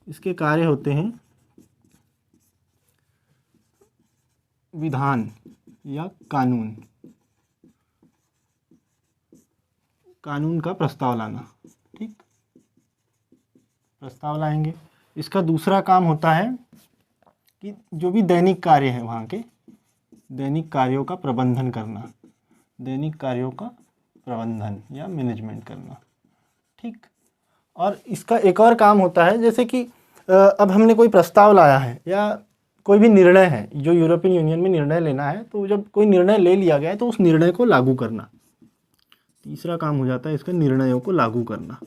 Speaker 1: इसके कार्य होते हैं विधान या कानून का प्रस्ताव लाना। ठीक, प्रस्ताव लाएंगे। इसका दूसरा काम होता है कि जो भी दैनिक कार्य है वहाँ के दैनिक कार्यों का प्रबंधन करना, दैनिक कार्यों का प्रबंधन या मैनेजमेंट करना। ठीक, और इसका एक और काम होता है, जैसे कि अब हमने कोई प्रस्ताव लाया है या कोई भी निर्णय है जो यूरोपियन यूनियन में निर्णय लेना है, तो जब कोई निर्णय ले लिया गया है तो उस निर्णय को लागू करना। तीसरा काम हो जाता है इसका निर्णयों को लागू करना।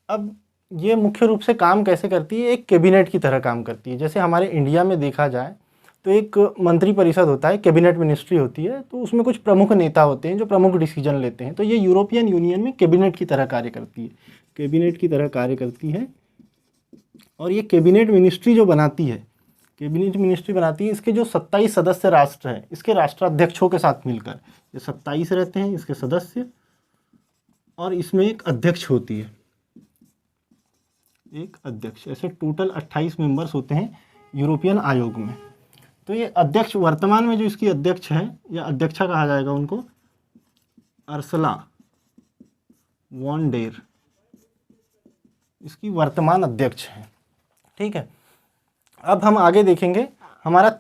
Speaker 1: अब ये मुख्य रूप से काम कैसे करती है? एक कैबिनेट की तरह काम करती है। जैसे हमारे इंडिया में देखा जाए तो एक मंत्री परिषद होता है, कैबिनेट मिनिस्ट्री होती है, तो उसमें कुछ प्रमुख नेता होते हैं जो प्रमुख डिसीजन लेते हैं। तो ये यूरोपियन यूनियन में कैबिनेट की तरह कार्य करती है, कैबिनेट की तरह कार्य करती है। और ये कैबिनेट मिनिस्ट्री जो बनाती है, कैबिनेट मिनिस्ट्री बनाती है, इसके जो 27 सदस्य राष्ट्र हैं इसके राष्ट्राध्यक्षों के साथ मिलकर, ये 27 रहते हैं इसके सदस्य, और इसमें एक अध्यक्ष होती है, एक अध्यक्ष। ऐसे टोटल 28 मेंबर्स होते हैं यूरोपियन आयोग में। तो ये अध्यक्ष, वर्तमान में जो इसकी अध्यक्ष है या अध्यक्षा कहा जाएगा उनको, अर्सला वॉन डेर इसकी वर्तमान अध्यक्ष है। ठीक है, अब हम आगे देखेंगे हमारा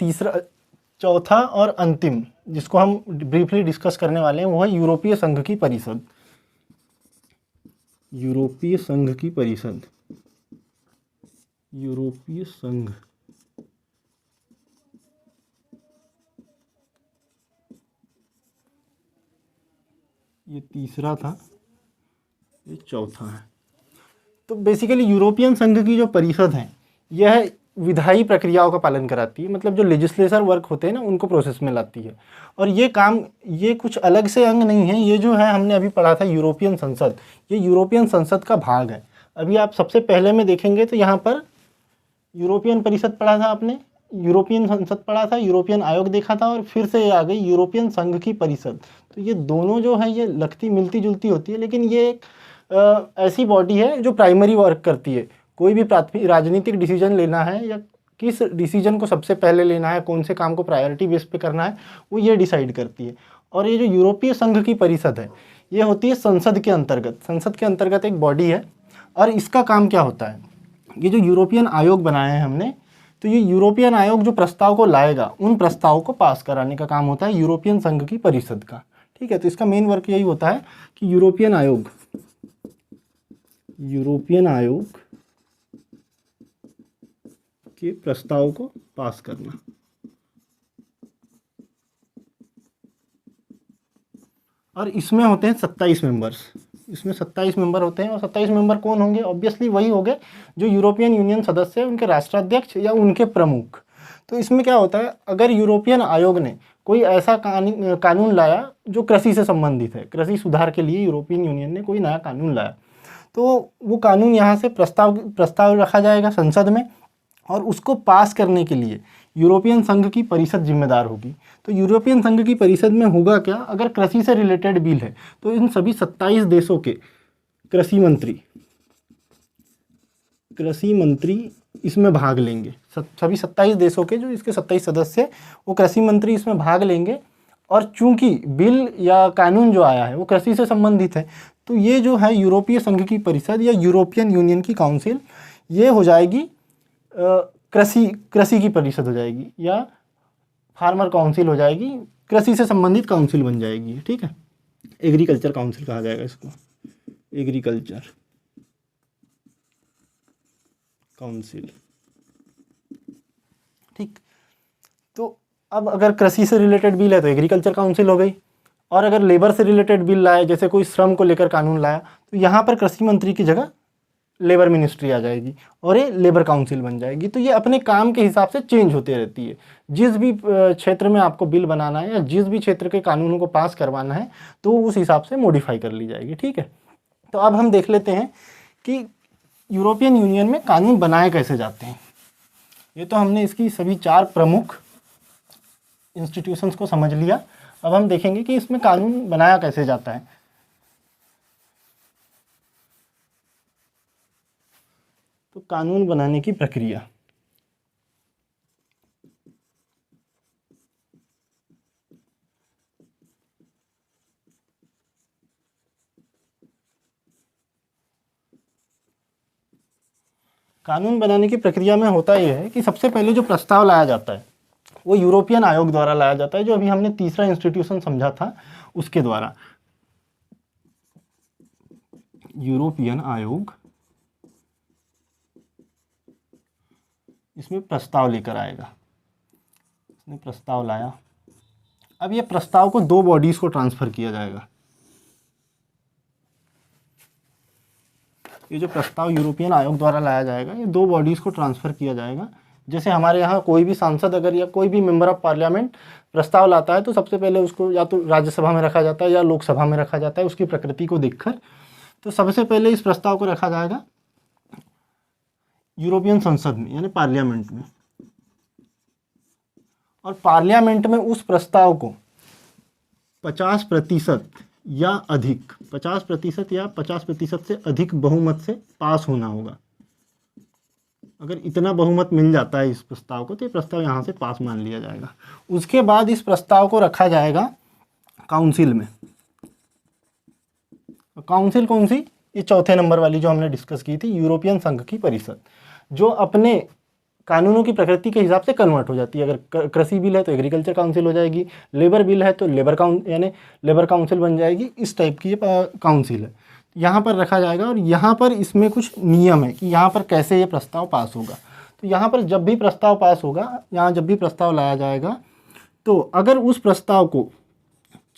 Speaker 1: चौथा और अंतिम जिसको हम ब्रीफली डिस्कस करने वाले हैं वो है यूरोपीय संघ की परिषद। यूरोपीय संघ की परिषद, यूरोपीय संघ, ये तीसरा था, ये चौथा है। तो बेसिकली यूरोपियन संघ की जो परिषद है यह विधायी प्रक्रियाओं का पालन कराती है, मतलब जो लेजिस्लेचर वर्क होते हैं ना उनको प्रोसेस में लाती है। और ये काम, ये कुछ अलग से अंग नहीं है, ये जो है हमने अभी पढ़ा था यूरोपियन संसद, ये यूरोपियन संसद का भाग है। अभी आप सबसे पहले में देखेंगे तो यहाँ पर यूरोपियन परिषद पढ़ा था आपने, यूरोपियन संसद पढ़ा था, यूरोपियन आयोग देखा था, और फिर से ये आ गई यूरोपियन संघ की परिषद। तो ये दोनों जो है ये लगती मिलती जुलती होती है, लेकिन ये एक ऐसी बॉडी है जो प्राइमरी वर्क करती है। कोई भी प्राथमिक राजनीतिक डिसीजन लेना है या किस डिसीजन को सबसे पहले लेना है, कौन से काम को प्रायोरिटी बेस पे करना है, वो ये डिसाइड करती है। और ये जो यूरोपीय संघ की परिषद है ये होती है संसद के अंतर्गत, संसद के अंतर्गत एक बॉडी है। और इसका काम क्या होता है, ये जो यूरोपियन आयोग बनाए हैं हमने, तो ये यूरोपियन आयोग जो प्रस्ताव को लाएगा उन प्रस्तावों को पास कराने का काम होता है यूरोपियन संघ की परिषद का। ठीक है, तो इसका मेन वर्क यही होता है कि यूरोपियन आयोग के प्रस्ताव को पास करना। और इसमें होते हैं 27 मेंबर्स, इसमें 27 मेंबर होते हैं। और 27 मेंबर कौन होंगे, ऑब्वियसली वही होंगे जो यूरोपियन यूनियन सदस्य हैं, उनके राष्ट्राध्यक्ष या उनके प्रमुख। तो इसमें क्या होता है, अगर यूरोपियन आयोग ने कोई ऐसा कानून लाया जो कृषि से संबंधित है, कृषि सुधार के लिए यूरोपियन यूनियन ने कोई नया कानून लाया, तो वो कानून यहाँ से प्रस्ताव रखा जाएगा संसद में, और उसको पास करने के लिए यूरोपियन संघ की परिषद जिम्मेदार होगी। तो यूरोपियन संघ की परिषद में होगा क्या, अगर कृषि से रिलेटेड बिल है तो इन सभी 27 देशों के कृषि मंत्री इसमें भाग लेंगे। सभी 27 देशों के जो इसके 27 सदस्य वो कृषि मंत्री इसमें भाग लेंगे। और चूंकि बिल या कानून जो आया है वो कृषि से संबंधित है, तो ये जो है यूरोपीय संघ की परिषद या यूरोपियन यूनियन की काउंसिल, ये हो जाएगी कृषि की परिषद हो जाएगी, या फार्मर काउंसिल हो जाएगी, कृषि से संबंधित काउंसिल बन जाएगी। ठीक है, एग्रीकल्चर काउंसिल कहा जाएगा इसको, एग्रीकल्चर काउंसिल। ठीक, तो अब अगर कृषि से रिलेटेड बिल है तो एग्रीकल्चर काउंसिल हो गई, और अगर लेबर से रिलेटेड बिल लाए, जैसे कोई श्रम को लेकर कानून लाया, तो यहाँ पर कृषि मंत्री की जगह लेबर मिनिस्ट्री आ जाएगी और ये लेबर काउंसिल बन जाएगी। तो ये अपने काम के हिसाब से चेंज होते रहती है। जिस भी क्षेत्र में आपको बिल बनाना है या जिस भी क्षेत्र के कानूनों को पास करवाना है तो उस हिसाब से मॉडिफाई कर ली जाएगी। ठीक है, तो अब हम देख लेते हैं कि यूरोपियन यूनियन में कानून बनाए कैसे जाते हैं। ये तो हमने इसकी सभी 4 प्रमुख इंस्टीट्यूशंस को समझ लिया। अब हम देखेंगे कि इसमें कानून बनाया कैसे जाता है। तो कानून बनाने की प्रक्रिया, कानून बनाने की प्रक्रिया में होता यह है कि सबसे पहले जो प्रस्ताव लाया जाता है वो यूरोपियन आयोग द्वारा लाया जाता है, जो अभी हमने तीसरा इंस्टीट्यूशन समझा था उसके द्वारा। यूरोपियन आयोग इसमें प्रस्ताव लेकर आएगा, इसने प्रस्ताव लाया। अब ये प्रस्ताव को 2 बॉडीज को ट्रांसफर किया जाएगा। ये जो प्रस्ताव यूरोपियन आयोग द्वारा लाया जाएगा ये 2 बॉडीज को ट्रांसफर किया जाएगा। जैसे हमारे यहाँ कोई भी सांसद अगर या कोई भी मेंबर ऑफ पार्लियामेंट प्रस्ताव लाता है तो सबसे पहले उसको या तो राज्यसभा में रखा जाता है या लोकसभा में रखा जाता है, उसकी प्रकृति को देखकर। तो सबसे पहले इस प्रस्ताव को रखा जाएगा यूरोपियन संसद में, यानी पार्लियामेंट में। और पार्लियामेंट में उस प्रस्ताव को 50% या अधिक, 50% या 50% से अधिक बहुमत से पास होना होगा। अगर इतना बहुमत मिल जाता है इस प्रस्ताव को तो ये प्रस्ताव यहाँ से पास मान लिया जाएगा। उसके बाद इस प्रस्ताव को रखा जाएगा काउंसिल में। काउंसिल कौन सी, ये चौथे नंबर वाली जो हमने डिस्कस की थी, यूरोपियन संघ की परिषद, जो अपने कानूनों की प्रकृति के हिसाब से कन्वर्ट हो जाती है। अगर कृषि बिल है तो एग्रीकल्चर काउंसिल हो जाएगी, लेबर बिल है तो लेबर काउंसिल बन जाएगी। इस टाइप की ये काउंसिल है, यहाँ पर रखा जाएगा। और यहाँ पर इसमें कुछ नियम है कि यहाँ पर कैसे ये प्रस्ताव पास होगा। तो यहाँ पर जब भी प्रस्ताव पास होगा, यहाँ जब भी प्रस्ताव लाया जाएगा, तो अगर उस प्रस्ताव को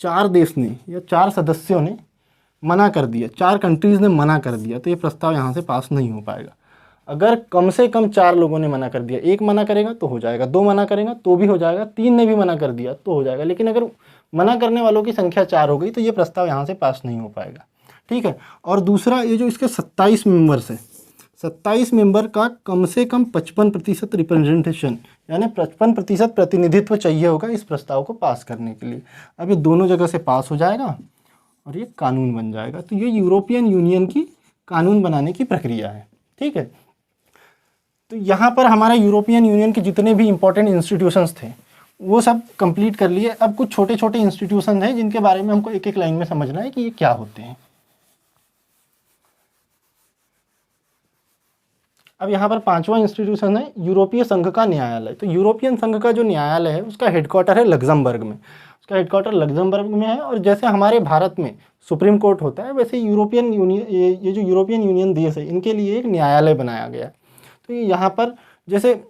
Speaker 1: 4 देश ने या 4 सदस्यों ने मना कर दिया, 4 कंट्रीज़ ने मना कर दिया, तो ये प्रस्ताव यहाँ से पास नहीं हो पाएगा। अगर कम से कम 4 लोगों ने मना कर दिया, 1 मना करेगा तो हो जाएगा, 2 मना करेगा तो भी हो जाएगा, 3 ने भी मना कर दिया तो हो जाएगा, लेकिन अगर मना करने वालों की संख्या 4 हो गई तो ये प्रस्ताव यहाँ से पास नहीं हो पाएगा। ठीक है। और दूसरा, ये जो इसके 27 मेंबर्स हैं, 27 मेंबर का कम से कम 55% रिप्रेजेंटेशन, यानी 55% प्रतिनिधित्व चाहिए होगा इस प्रस्ताव को पास करने के लिए। अब ये दोनों जगह से पास हो जाएगा और ये कानून बन जाएगा। तो ये यूरोपियन यूनियन की कानून बनाने की प्रक्रिया है। ठीक है। तो यहाँ पर हमारा यूरोपियन यूनियन के जितने भी इंपॉर्टेंट इंस्टीट्यूशंस थे वो सब कंप्लीट कर लिए। अब कुछ छोटे छोटे इंस्टीट्यूशन हैं जिनके बारे में हमको एक एक लाइन में समझना है कि ये क्या होते हैं। अब यहाँ पर 5वां इंस्टीट्यूशन है यूरोपीय संघ का न्यायालय। तो यूरोपियन संघ का जो न्यायालय है उसका हेडक्वार्टर है लग्जमबर्ग में, उसका हेडक्वार्टर लग्जमबर्ग में है। और जैसे हमारे भारत में सुप्रीम कोर्ट होता है, वैसे यूरोपियन यूनियन, ये जो यूरोपियन यूनियन देश है इनके लिए एक न्यायालय बनाया गया है। तो यहाँ पर जैसे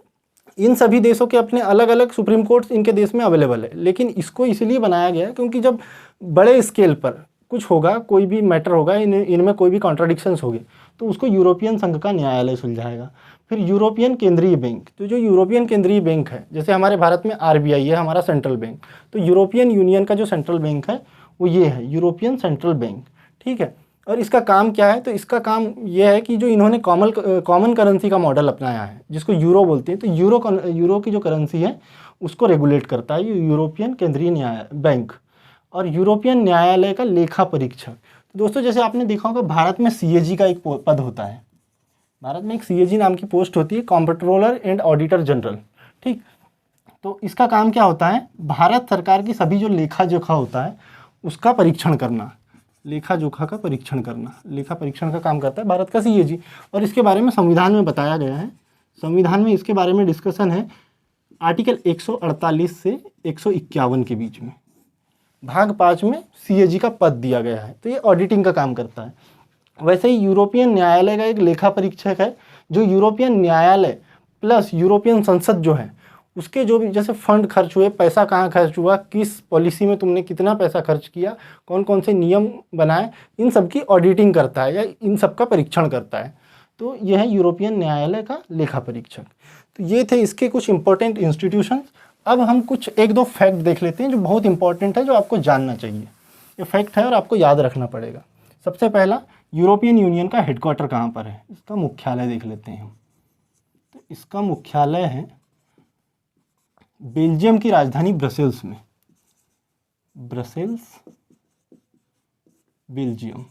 Speaker 1: इन सभी देशों के अपने अलग अलग सुप्रीम कोर्ट्स इनके देश में अवेलेबल है, लेकिन इसको इसलिए बनाया गया है क्योंकि जब बड़े स्केल पर कुछ होगा, कोई भी मैटर होगा, इनमें कोई भी कॉन्ट्राडिक्शंस होगी तो उसको यूरोपियन संघ का न्यायालय सुलझाएगा। फिर यूरोपियन केंद्रीय बैंक, तो जो यूरोपियन केंद्रीय बैंक है, जैसे हमारे भारत में आरबीआई है हमारा सेंट्रल बैंक, तो यूरोपियन यूनियन का जो सेंट्रल बैंक है वो ये है यूरोपियन सेंट्रल बैंक। ठीक है। और इसका काम क्या है? तो इसका काम यह है कि जो इन्होंने कॉमन करेंसी का मॉडल अपनाया है जिसको यूरो बोलते हैं, तो यूरो की जो करेंसी है उसको रेगुलेट करता है यूरोपियन केंद्रीय न्याय बैंक। और यूरोपियन न्यायालय का लेखा परीक्षक, तो दोस्तों जैसे आपने देखा होगा भारत में सीएजी का एक पद होता है, भारत में एक सीएजी नाम की पोस्ट होती है, कॉम्प्ट्रोलर एंड ऑडिटर जनरल। ठीक। तो इसका काम क्या होता है? भारत सरकार की सभी जो लेखा जोखा होता है उसका परीक्षण करना, लेखा जोखा का परीक्षण करना, लेखा परीक्षण का काम करता है भारत का सीएजी। और इसके बारे में संविधान में बताया गया है, संविधान में इसके बारे में डिस्कशन है आर्टिकल 148 से 151 के बीच में, भाग 5 में सीएजी का पद दिया गया है। तो ये ऑडिटिंग का काम करता है। वैसे ही यूरोपियन न्यायालय का एक लेखा परीक्षक है जो यूरोपियन न्यायालय प्लस यूरोपियन संसद जो है उसके जो भी जैसे फंड खर्च हुए, पैसा कहाँ खर्च हुआ, किस पॉलिसी में तुमने कितना पैसा खर्च किया, कौन कौन से नियम बनाए, इन सब की ऑडिटिंग करता है या इन सब का परीक्षण करता है। तो यह है यूरोपियन न्यायालय का लेखा परीक्षक। तो ये थे इसके कुछ इंपॉर्टेंट इंस्टीट्यूशंस। अब हम कुछ 1-2 फैक्ट देख लेते हैं जो बहुत इंपॉर्टेंट है, जो आपको जानना चाहिए। ये फैक्ट है और आपको याद रखना पड़ेगा। सबसे पहला, यूरोपियन यूनियन का हेडक्वार्टर कहाँ पर है? इसका मुख्यालय देख लेते हैं हम। तो इसका मुख्यालय है बेल्जियम की राजधानी ब्रसेल्स में, ब्रसेल्स बेल्जियम।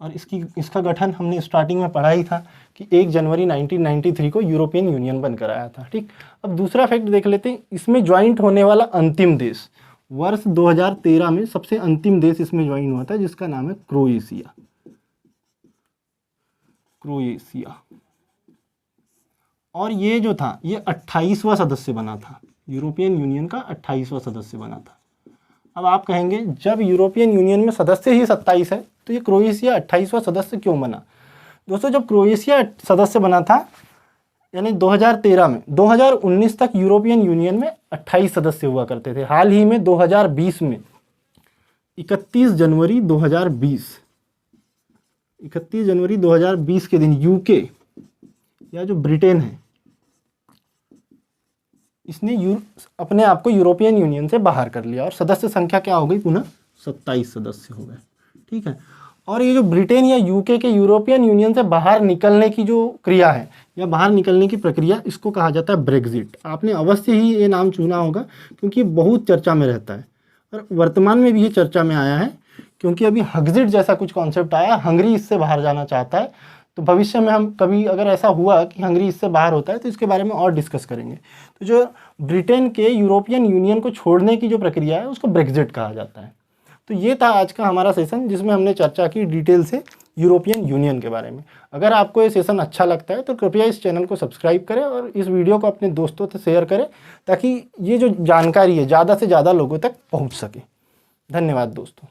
Speaker 1: और इसका गठन हमने स्टार्टिंग में पढ़ा ही था कि 1 जनवरी 1993 को यूरोपियन यूनियन बनकर आया था। ठीक। अब दूसरा फैक्ट देख लेते हैं, इसमें ज्वाइंट होने वाला अंतिम देश वर्ष 2013 में सबसे अंतिम देश इसमें ज्वाइन हुआ था जिसका नाम है क्रोएशिया। क्रोएशिया। और ये जो था ये 28वां सदस्य बना था, यूरोपियन यूनियन का 28वां सदस्य बना था। अब आप कहेंगे जब यूरोपियन यूनियन में सदस्य ही 27 है तो ये क्रोएशिया 28वां सदस्य क्यों बना? दोस्तों जब क्रोएशिया सदस्य बना था यानी 2013 में, 2019 तक यूरोपियन यूनियन में 28 सदस्य हुआ करते थे। हाल ही में 2020 में 31 जनवरी 2020 के दिन यूके या जो ब्रिटेन है इसने अपने आप को यूरोपियन यूनियन से बाहर कर लिया और सदस्य संख्या क्या हो गई? पुनः 27 सदस्य हो गए। ठीक है। और ये जो ब्रिटेन या यूके के यूरोपियन यूनियन से बाहर निकलने की जो क्रिया है या बाहर निकलने की प्रक्रिया, इसको कहा जाता है ब्रेग्जिट। आपने अवश्य ही ये नाम सुना होगा क्योंकि बहुत चर्चा में रहता है और वर्तमान में भी ये चर्चा में आया है क्योंकि अभी हग्जिट जैसा कुछ कॉन्सेप्ट आया, हंगरी इससे बाहर जाना चाहता है। तो भविष्य में हम कभी अगर ऐसा हुआ कि हंगरी इससे बाहर होता है तो इसके बारे में और डिस्कस करेंगे। तो जो ब्रिटेन के यूरोपियन यूनियन को छोड़ने की जो प्रक्रिया है उसको ब्रेग्जिट कहा जाता है। तो ये था आज का हमारा सेशन जिसमें हमने चर्चा की डिटेल से यूरोपियन यूनियन के बारे में। अगर आपको ये सेशन अच्छा लगता है तो कृपया इस चैनल को सब्सक्राइब करें और इस वीडियो को अपने दोस्तों से शेयर करें ताकि ये जो जानकारी है ज़्यादा से ज़्यादा लोगों तक पहुँच सके। धन्यवाद दोस्तों।